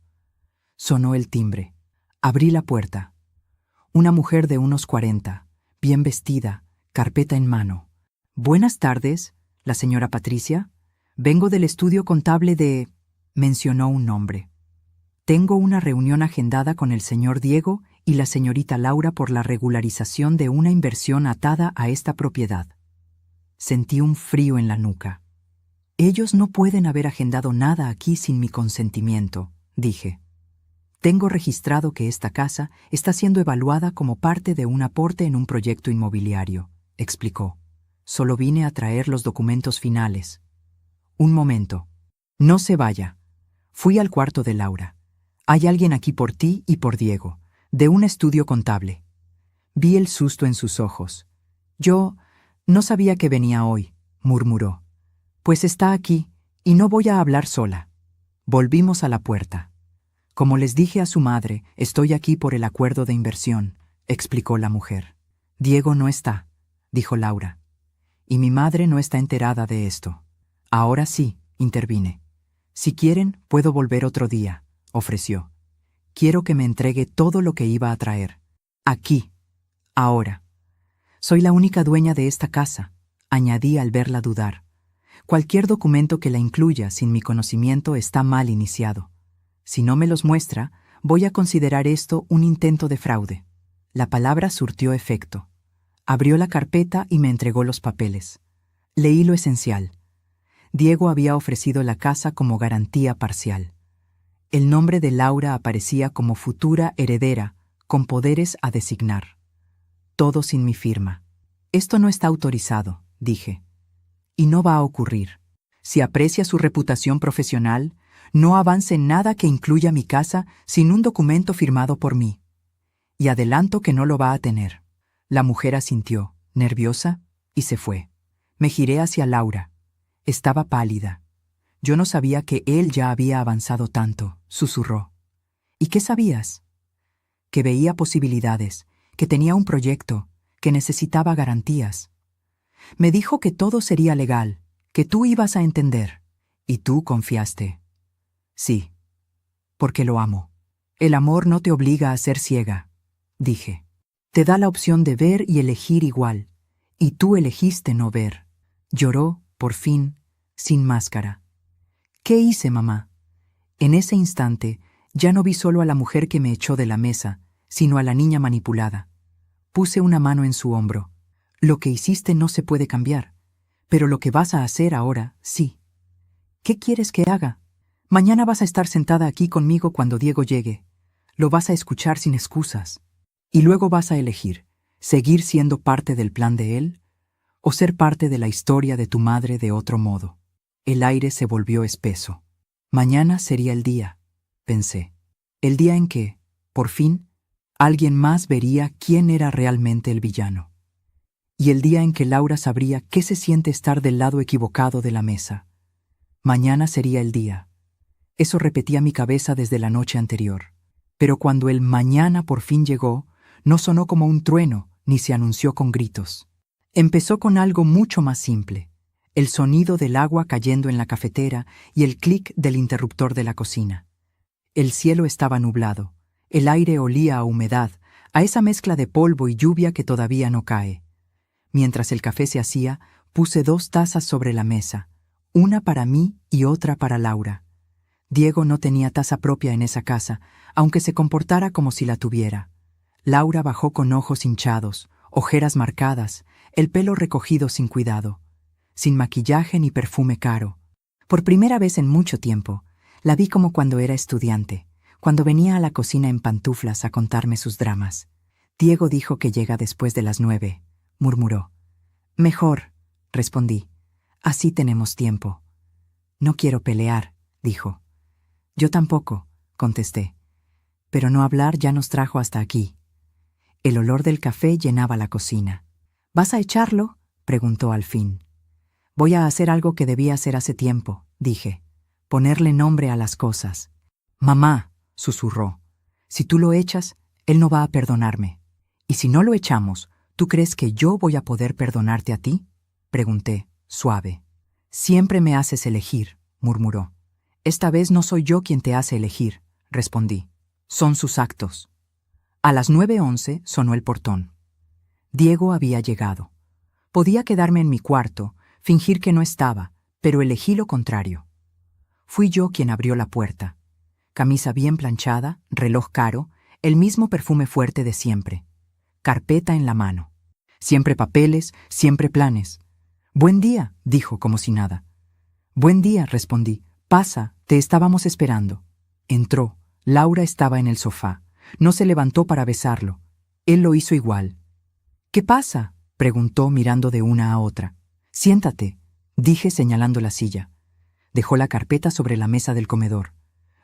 Sonó el timbre. Abrí la puerta. Una mujer de unos 40, bien vestida, carpeta en mano. Buenas tardes, la señora Patricia. Vengo del estudio contable de... mencionó un nombre. Tengo una reunión agendada con el señor Diego y la señorita Laura por la regularización de una inversión atada a esta propiedad. Sentí un frío en la nuca. Ellos no pueden haber agendado nada aquí sin mi consentimiento, dije. Tengo registrado que esta casa está siendo evaluada como parte de un aporte en un proyecto inmobiliario, explicó. Solo vine a traer los documentos finales. Un momento. No se vaya. Fui al cuarto de Laura. Hay alguien aquí por ti y por Diego, de un estudio contable. Vi el susto en sus ojos. Yo no sabía que venía hoy, murmuró. Pues está aquí, y no voy a hablar sola. Volvimos a la puerta. Como les dije a su madre, estoy aquí por el acuerdo de inversión, explicó la mujer. Diego no está, dijo Laura. Y mi madre no está enterada de esto. Ahora sí, intervine. Si quieren, puedo volver otro día, ofreció. Quiero que me entregue todo lo que iba a traer. Aquí, ahora. Soy la única dueña de esta casa, añadí al verla dudar. Cualquier documento que la incluya sin mi conocimiento está mal iniciado. Si no me los muestra, voy a considerar esto un intento de fraude. La palabra surtió efecto. Abrió la carpeta y me entregó los papeles. Leí lo esencial. Diego había ofrecido la casa como garantía parcial. El nombre de Laura aparecía como futura heredera, con poderes a designar. Todo sin mi firma. Esto no está autorizado, dije. Y no va a ocurrir. Si aprecia su reputación profesional, no avance nada que incluya mi casa sin un documento firmado por mí. Y adelanto que no lo va a tener. La mujer asintió, nerviosa, y se fue. Me giré hacia Laura. Estaba pálida. Yo no sabía que él ya había avanzado tanto, susurró. ¿Y qué sabías? Que veía posibilidades, que tenía un proyecto, que necesitaba garantías. Me dijo que todo sería legal, que tú ibas a entender. Y tú confiaste. Sí, porque lo amo. El amor no te obliga a ser ciega, dije. Te da la opción de ver y elegir igual, y tú elegiste no ver. Lloró, por fin, sin máscara. ¿Qué hice, mamá? En ese instante, ya no vi solo a la mujer que me echó de la mesa, sino a la niña manipulada. Puse una mano en su hombro. Lo que hiciste no se puede cambiar, pero lo que vas a hacer ahora, sí. ¿Qué quieres que haga? Mañana vas a estar sentada aquí conmigo cuando Diego llegue. Lo vas a escuchar sin excusas. Y luego vas a elegir, seguir siendo parte del plan de él o ser parte de la historia de tu madre de otro modo. El aire se volvió espeso. Mañana sería el día, pensé. El día en que, por fin, alguien más vería quién era realmente el villano. Y el día en que Laura sabría qué se siente estar del lado equivocado de la mesa. Mañana sería el día. Eso repetía mi cabeza desde la noche anterior. Pero cuando el mañana por fin llegó, no sonó como un trueno ni se anunció con gritos. Empezó con algo mucho más simple: el sonido del agua cayendo en la cafetera y el clic del interruptor de la cocina. El cielo estaba nublado, el aire olía a humedad, a esa mezcla de polvo y lluvia que todavía no cae. Mientras el café se hacía, puse 2 tazas sobre la mesa, una para mí y otra para Laura. Diego no tenía taza propia en esa casa, aunque se comportara como si la tuviera. Laura bajó con ojos hinchados, ojeras marcadas, el pelo recogido sin cuidado, sin maquillaje ni perfume caro. Por primera vez en mucho tiempo, la vi como cuando era estudiante, cuando venía a la cocina en pantuflas a contarme sus dramas. Diego dijo que llega después de las 9, murmuró. Mejor, respondí. Así tenemos tiempo. No quiero pelear, dijo. Yo tampoco, contesté. Pero no hablar ya nos trajo hasta aquí. El olor del café llenaba la cocina. ¿Vas a echarlo?, preguntó al fin. Voy a hacer algo que debía hacer hace tiempo, dije. Ponerle nombre a las cosas. Mamá, susurró. Si tú lo echas, él no va a perdonarme. Y si no lo echamos, ¿tú crees que yo voy a poder perdonarte a ti?, pregunté, suave. Siempre me haces elegir, murmuró. Esta vez no soy yo quien te hace elegir, respondí. Son sus actos. A las 9:11 sonó el portón. Diego había llegado. Podía quedarme en mi cuarto, fingir que no estaba, pero elegí lo contrario. Fui yo quien abrió la puerta. Camisa bien planchada, reloj caro, el mismo perfume fuerte de siempre. Carpeta en la mano. Siempre papeles, siempre planes. Buen día, dijo como si nada. Buen día, respondí. Pasa, te estábamos esperando. Entró. Laura estaba en el sofá. No se levantó para besarlo. Él lo hizo igual. ¿Qué pasa?, preguntó mirando de una a otra. Siéntate, dije señalando la silla. Dejó la carpeta sobre la mesa del comedor.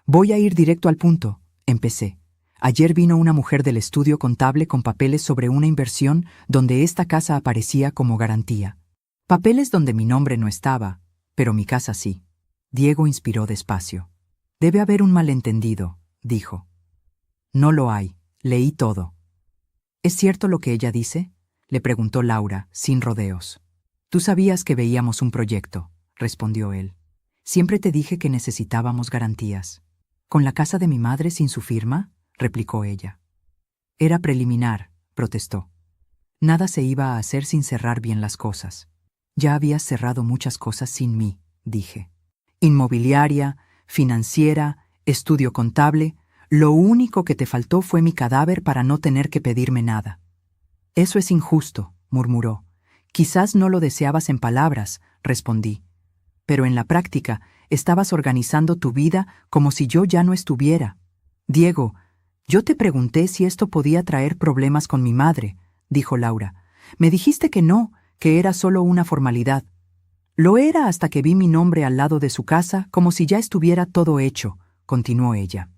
Voy a ir directo al punto, empecé. Ayer vino una mujer del estudio contable con papeles sobre una inversión donde esta casa aparecía como garantía. Papeles donde mi nombre no estaba, pero mi casa sí. Diego inspiró despacio. Debe haber un malentendido, dijo. No lo hay, leí todo. ¿Es cierto lo que ella dice?, le preguntó Laura, sin rodeos. Tú sabías que veíamos un proyecto, respondió él. Siempre te dije que necesitábamos garantías. ¿Con la casa de mi madre sin su firma?, replicó ella. Era preliminar, protestó. Nada se iba a hacer sin cerrar bien las cosas. Ya habías cerrado muchas cosas sin mí, dije. Inmobiliaria, financiera, estudio contable, lo único que te faltó fue mi cadáver para no tener que pedirme nada. Eso es injusto, murmuró. Quizás no lo deseabas en palabras, respondí. Pero en la práctica estabas organizando tu vida como si yo ya no estuviera. Diego, yo te pregunté si esto podía traer problemas con mi madre, dijo Laura. Me dijiste que no, que era solo una formalidad. Lo era hasta que vi mi nombre al lado de su casa como si ya estuviera todo hecho, continuó ella.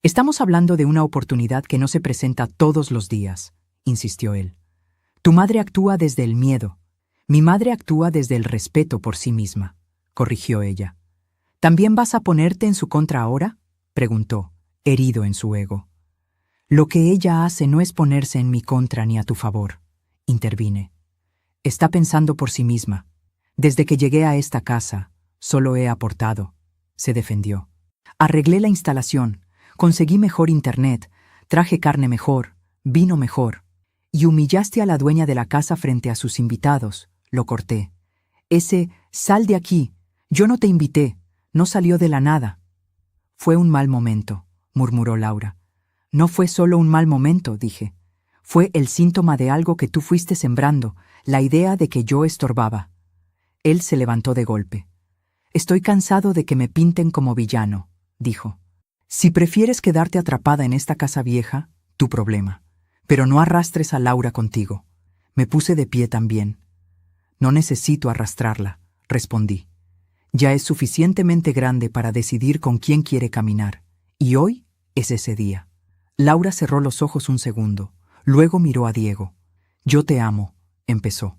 Estamos hablando de una oportunidad que no se presenta todos los días, insistió él. Tu madre actúa desde el miedo. Mi madre actúa desde el respeto por sí misma, corrigió ella. ¿También vas a ponerte en su contra ahora?, preguntó, herido en su ego. Lo que ella hace no es ponerse en mi contra ni a tu favor, intervine. Está pensando por sí misma. Desde que llegué a esta casa, solo he aportado, se defendió. Arreglé la instalación, conseguí mejor internet, traje carne mejor, vino mejor. Y humillaste a la dueña de la casa frente a sus invitados, lo corté. Ese «sal de aquí, yo no te invité», no salió de la nada. Fue un mal momento, murmuró Laura. No fue solo un mal momento, dije. Fue el síntoma de algo que tú fuiste sembrando, la idea de que yo estorbaba. Él se levantó de golpe. Estoy cansado de que me pinten como villano, dijo. Si prefieres quedarte atrapada en esta casa vieja, tu problema. Pero no arrastres a Laura contigo. Me puse de pie también. No necesito arrastrarla, respondí. Ya es suficientemente grande para decidir con quién quiere caminar. Y hoy es ese día. Laura cerró los ojos un segundo. Luego miró a Diego. Yo te amo, empezó.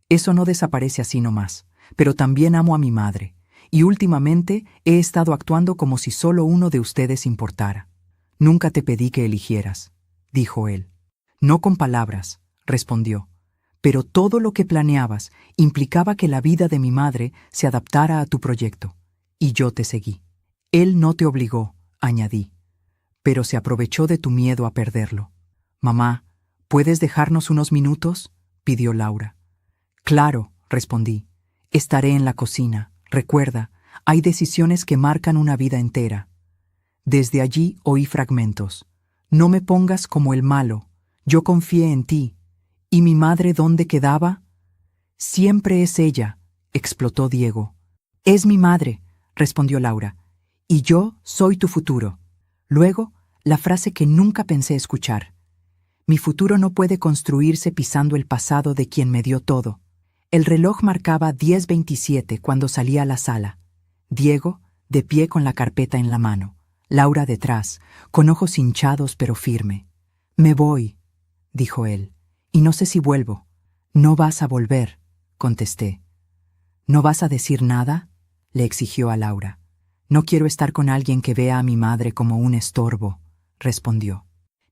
Eso no desaparece así nomás, pero también amo a mi madre. Y últimamente he estado actuando como si solo uno de ustedes importara. Nunca te pedí que eligieras, dijo él. No con palabras, respondió. Pero todo lo que planeabas implicaba que la vida de mi madre se adaptara a tu proyecto. Y yo te seguí. Él no te obligó, añadí. Pero se aprovechó de tu miedo a perderlo. Mamá, ¿puedes dejarnos unos minutos?, pidió Laura. Claro, respondí. Estaré en la cocina. Recuerda, hay decisiones que marcan una vida entera. Desde allí oí fragmentos. No me pongas como el malo. Yo confié en ti. ¿Y mi madre dónde quedaba? Siempre es ella, explotó Diego. Es mi madre, respondió Laura. Y yo soy tu futuro. Luego, la frase que nunca pensé escuchar. Mi futuro no puede construirse pisando el pasado de quien me dio todo. El reloj marcaba 10:27 cuando salí a la sala. Diego, de pie con la carpeta en la mano. Laura detrás, con ojos hinchados pero firme. Me voy, dijo él, y no sé si vuelvo. No vas a volver, contesté. ¿No vas a decir nada?, le exigió a Laura. No quiero estar con alguien que vea a mi madre como un estorbo, respondió.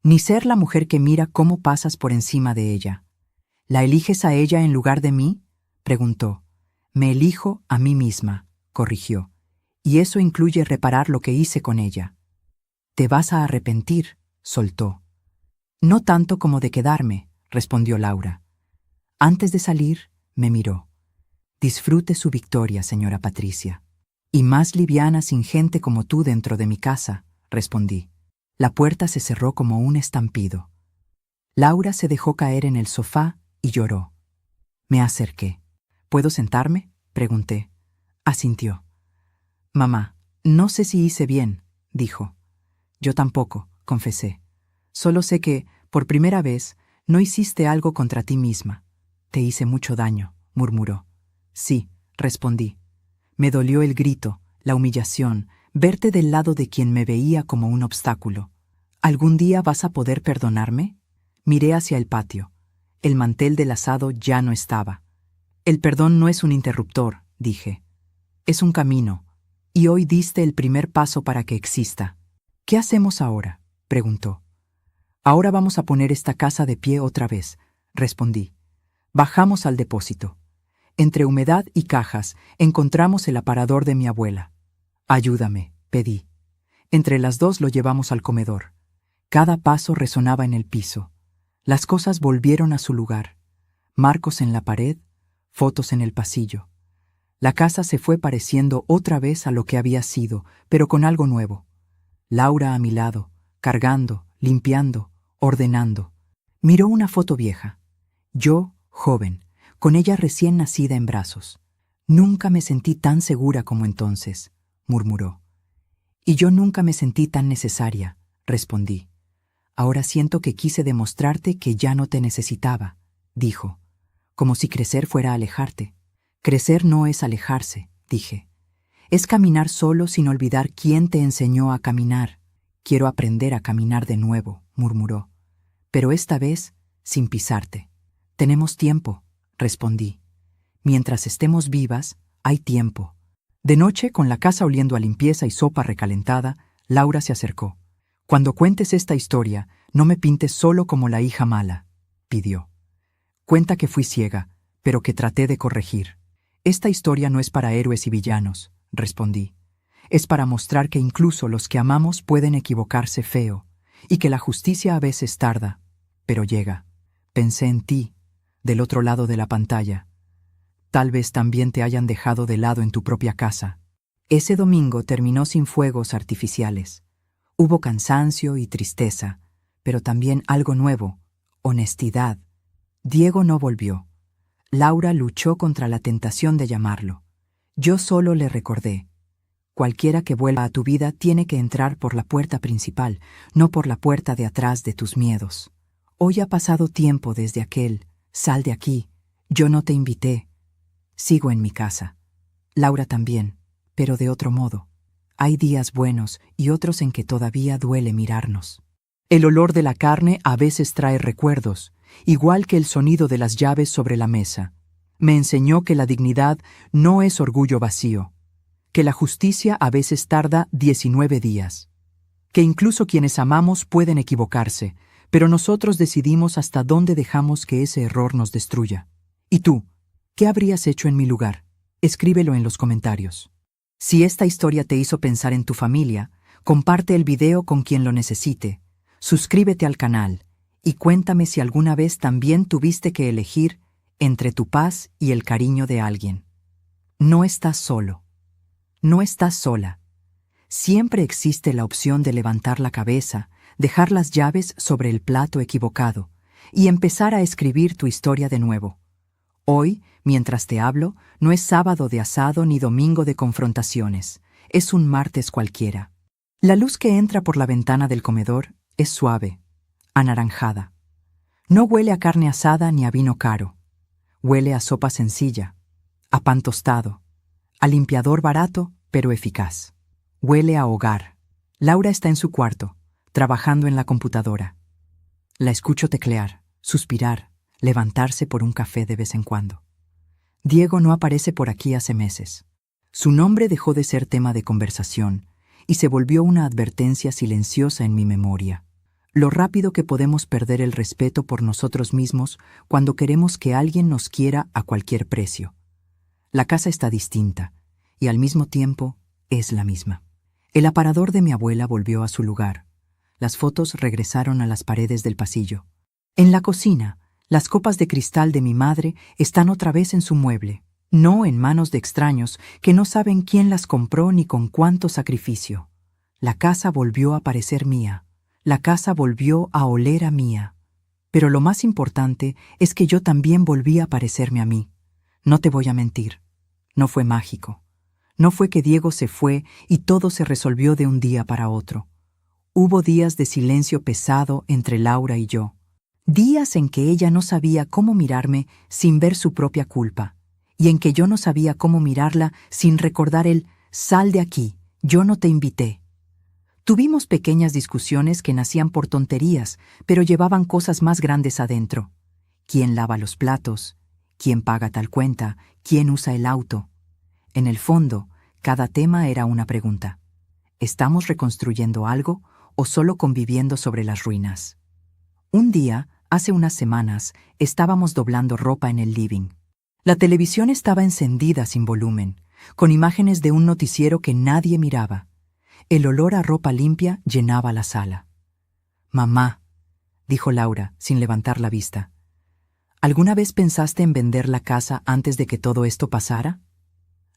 Ni ser la mujer que mira cómo pasas por encima de ella. ¿La eliges a ella en lugar de mí?, preguntó. Me elijo a mí misma, corrigió. Y eso incluye reparar lo que hice con ella. Te vas a arrepentir, soltó. No tanto como de quedarme, respondió Laura. Antes de salir, me miró. Disfrute su victoria, señora Patricia. Y más liviana sin gente como tú dentro de mi casa, respondí. La puerta se cerró como un estampido. Laura se dejó caer en el sofá y lloró. Me acerqué. ¿Puedo sentarme?, pregunté. Asintió. Mamá, no sé si hice bien, dijo. Yo tampoco, confesé. Solo sé que, por primera vez, no hiciste algo contra ti misma. Te hice mucho daño, murmuró. Sí, respondí. Me dolió el grito, la humillación, verte del lado de quien me veía como un obstáculo. ¿Algún día vas a poder perdonarme? Miré hacia el patio. El mantel del asado ya no estaba. El perdón no es un interruptor, dije. Es un camino, y hoy diste el primer paso para que exista. ¿Qué hacemos ahora?, preguntó. Ahora vamos a poner esta casa de pie otra vez, respondí. Bajamos al depósito. Entre humedad y cajas encontramos el aparador de mi abuela. Ayúdame, pedí. Entre las dos lo llevamos al comedor. Cada paso resonaba en el piso. Las cosas volvieron a su lugar. Marcos en la pared, fotos en el pasillo. La casa se fue pareciendo otra vez a lo que había sido, pero con algo nuevo. Laura a mi lado, cargando, limpiando, ordenando. Miró una foto vieja. Yo, joven, con ella recién nacida en brazos. Nunca me sentí tan segura como entonces, murmuró. Y yo nunca me sentí tan necesaria, respondí. Ahora siento que quise demostrarte que ya no te necesitaba, dijo, como si crecer fuera alejarte. Crecer no es alejarse, dije. Es caminar solo sin olvidar quién te enseñó a caminar. Quiero aprender a caminar de nuevo, murmuró. Pero esta vez, sin pisarte. Tenemos tiempo, respondí. Mientras estemos vivas, hay tiempo. De noche, con la casa oliendo a limpieza y sopa recalentada, Laura se acercó. Cuando cuentes esta historia, no me pintes solo como la hija mala, pidió. Cuenta que fui ciega, pero que traté de corregir. Esta historia no es para héroes y villanos, respondí. Es para mostrar que incluso los que amamos pueden equivocarse feo, y que la justicia a veces tarda, pero llega. Pensé en ti, del otro lado de la pantalla. Tal vez también te hayan dejado de lado en tu propia casa. Ese domingo terminó sin fuegos artificiales. Hubo cansancio y tristeza, pero también algo nuevo: honestidad. Diego no volvió. Laura luchó contra la tentación de llamarlo. Yo solo le recordé: cualquiera que vuelva a tu vida tiene que entrar por la puerta principal, no por la puerta de atrás de tus miedos. Hoy ha pasado tiempo desde aquel "sal de aquí, yo no te invité". Sigo en mi casa. Laura también, pero de otro modo. Hay días buenos y otros en que todavía duele mirarnos. El olor de la carne a veces trae recuerdos, igual que el sonido de las llaves sobre la mesa. Me enseñó que la dignidad no es orgullo vacío, que la justicia a veces tarda 19 días, que incluso quienes amamos pueden equivocarse, pero nosotros decidimos hasta dónde dejamos que ese error nos destruya. ¿Y tú? ¿Qué habrías hecho en mi lugar? Escríbelo en los comentarios. Si esta historia te hizo pensar en tu familia, comparte el video con quien lo necesite, suscríbete al canal y cuéntame si alguna vez también tuviste que elegir entre tu paz y el cariño de alguien. No estás solo. No estás sola. Siempre existe la opción de levantar la cabeza, dejar las llaves sobre el plato equivocado y empezar a escribir tu historia de nuevo. Hoy, mientras te hablo, no es sábado de asado ni domingo de confrontaciones. Es un martes cualquiera. La luz que entra por la ventana del comedor es suave, anaranjada. No huele a carne asada ni a vino caro. Huele a sopa sencilla, a pan tostado, a limpiador barato pero eficaz. Huele a hogar. Laura está en su cuarto, trabajando en la computadora. La escucho teclear, suspirar, levantarse por un café de vez en cuando. Diego no aparece por aquí hace meses. Su nombre dejó de ser tema de conversación y se volvió una advertencia silenciosa en mi memoria. Lo rápido que podemos perder el respeto por nosotros mismos cuando queremos que alguien nos quiera a cualquier precio. La casa está distinta y al mismo tiempo es la misma. El aparador de mi abuela volvió a su lugar. Las fotos regresaron a las paredes del pasillo. En la cocina, las copas de cristal de mi madre están otra vez en su mueble, no en manos de extraños que no saben quién las compró ni con cuánto sacrificio. La casa volvió a parecer mía. La casa volvió a oler a mía. Pero lo más importante es que yo también volví a parecerme a mí. No te voy a mentir. No fue mágico. No fue que Diego se fue y todo se resolvió de un día para otro. Hubo días de silencio pesado entre Laura y yo. Días en que ella no sabía cómo mirarme sin ver su propia culpa, y en que yo no sabía cómo mirarla sin recordar el "sal de aquí, yo no te invité". Tuvimos pequeñas discusiones que nacían por tonterías, pero llevaban cosas más grandes adentro. ¿Quién lava los platos? ¿Quién paga tal cuenta? ¿Quién usa el auto? En el fondo, cada tema era una pregunta. ¿Estamos reconstruyendo algo o solo conviviendo sobre las ruinas? Un día, hace unas semanas, estábamos doblando ropa en el living. La televisión estaba encendida sin volumen, con imágenes de un noticiero que nadie miraba. El olor a ropa limpia llenaba la sala. «Mamá», dijo Laura, sin levantar la vista, ¿alguna vez pensaste en vender la casa antes de que todo esto pasara?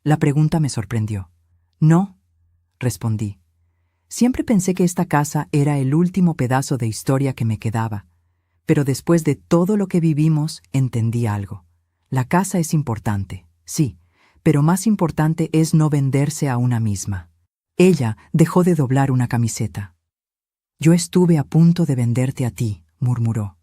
La pregunta me sorprendió. «No», respondí. Siempre pensé que esta casa era el último pedazo de historia que me quedaba, pero después de todo lo que vivimos entendí algo. La casa es importante, sí, pero más importante es no venderse a una misma. Ella dejó de doblar una camiseta. «Yo estuve a punto de venderte a ti», murmuró.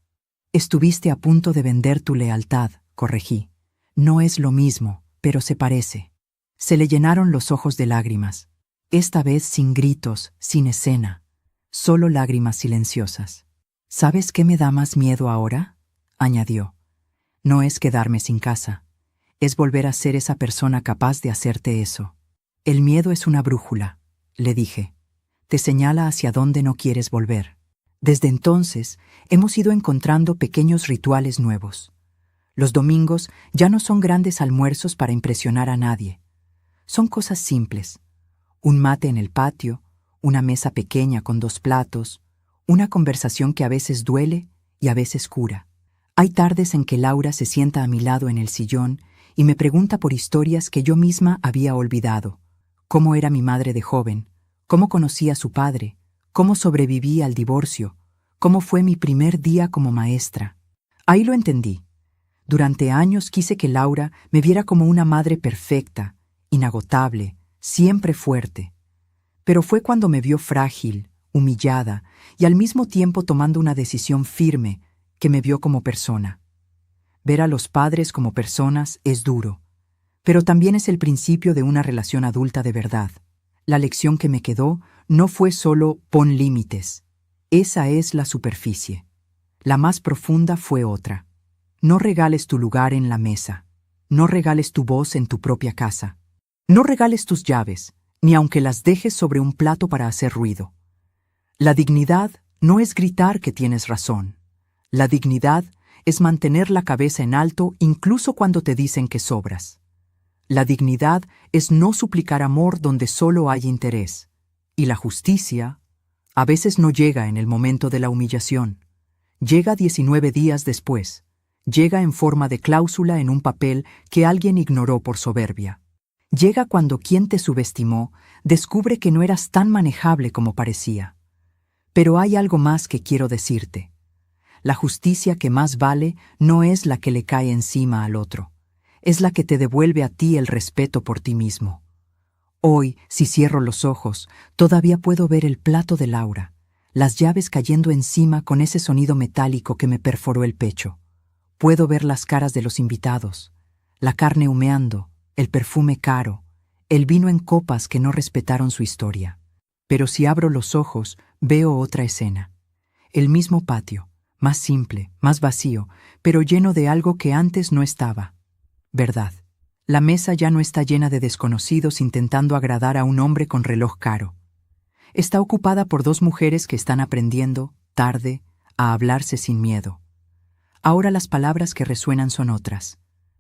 «Estuviste a punto de vender tu lealtad», corregí. «No es lo mismo, pero se parece». Se le llenaron los ojos de lágrimas. Esta vez sin gritos, sin escena, solo lágrimas silenciosas. «¿Sabes qué me da más miedo ahora?», añadió. «No es quedarme sin casa. Es volver a ser esa persona capaz de hacerte eso. El miedo es una brújula», le dije. «Te señala hacia dónde no quieres volver». Desde entonces, hemos ido encontrando pequeños rituales nuevos. Los domingos ya no son grandes almuerzos para impresionar a nadie. Son cosas simples. Un mate en el patio, una mesa pequeña con 2 platos, una conversación que a veces duele y a veces cura. Hay tardes en que Laura se sienta a mi lado en el sillón y me pregunta por historias que yo misma había olvidado. Cómo era mi madre de joven, cómo conocí a su padre, cómo sobreviví al divorcio, cómo fue mi primer día como maestra. Ahí lo entendí. Durante años quise que Laura me viera como una madre perfecta, inagotable, siempre fuerte. Pero fue cuando me vio frágil, humillada y al mismo tiempo tomando una decisión firme que me vio como persona. Ver a los padres como personas es duro, pero también es el principio de una relación adulta de verdad. La lección que me quedó no fue solo pon límites. Esa es la superficie. La más profunda fue otra. No regales tu lugar en la mesa. No regales tu voz en tu propia casa. No regales tus llaves, ni aunque las dejes sobre un plato para hacer ruido. La dignidad no es gritar que tienes razón. La dignidad es mantener la cabeza en alto incluso cuando te dicen que sobras. La dignidad es no suplicar amor donde solo hay interés. Y la justicia a veces no llega en el momento de la humillación. Llega 19 días después. Llega en forma de cláusula en un papel que alguien ignoró por soberbia. Llega cuando quien te subestimó descubre que no eras tan manejable como parecía. Pero hay algo más que quiero decirte. La justicia que más vale no es la que le cae encima al otro. Es la que te devuelve a ti el respeto por ti mismo. Hoy, si cierro los ojos, todavía puedo ver el plato de Laura, las llaves cayendo encima con ese sonido metálico que me perforó el pecho. Puedo ver las caras de los invitados, la carne humeando, el perfume caro, el vino en copas que no respetaron su historia. Pero si abro los ojos, veo otra escena. El mismo patio, más simple, más vacío, pero lleno de algo que antes no estaba. Verdad. La mesa ya no está llena de desconocidos intentando agradar a un hombre con reloj caro. Está ocupada por dos mujeres que están aprendiendo, tarde, a hablarse sin miedo. Ahora las palabras que resuenan son otras.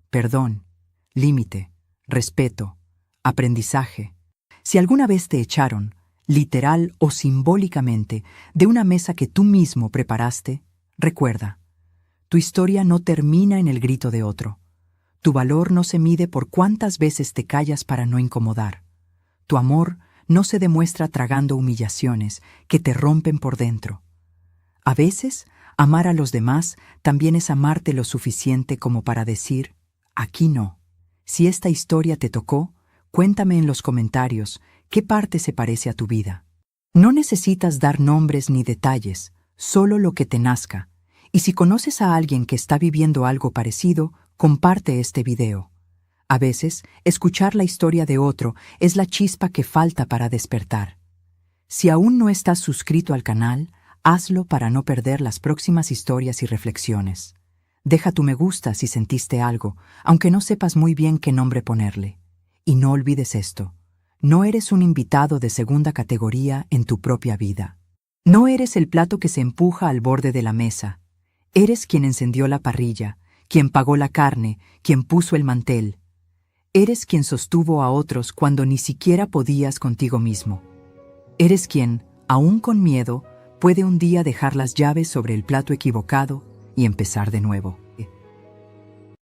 Perdón, límite, respeto, aprendizaje. Si alguna vez te echaron, literal o simbólicamente, de una mesa que tú mismo preparaste, recuerda, tu historia no termina en el grito de otro. Tu valor no se mide por cuántas veces te callas para no incomodar. Tu amor no se demuestra tragando humillaciones que te rompen por dentro. A veces, amar a los demás también es amarte lo suficiente como para decir, aquí no. Si esta historia te tocó, cuéntame en los comentarios qué parte se parece a tu vida. No necesitas dar nombres ni detalles, solo lo que te nazca. Y si conoces a alguien que está viviendo algo parecido, comparte este video. A veces, escuchar la historia de otro es la chispa que falta para despertar. Si aún no estás suscrito al canal, hazlo para no perder las próximas historias y reflexiones. Deja tu me gusta si sentiste algo, aunque no sepas muy bien qué nombre ponerle. Y no olvides esto, no eres un invitado de segunda categoría en tu propia vida. No eres el plato que se empuja al borde de la mesa. Eres quien encendió la parrilla, quien pagó la carne, quien puso el mantel. Eres quien sostuvo a otros cuando ni siquiera podías contigo mismo. Eres quien, aún con miedo, puede un día dejar las llaves sobre el plato equivocado y empezar de nuevo.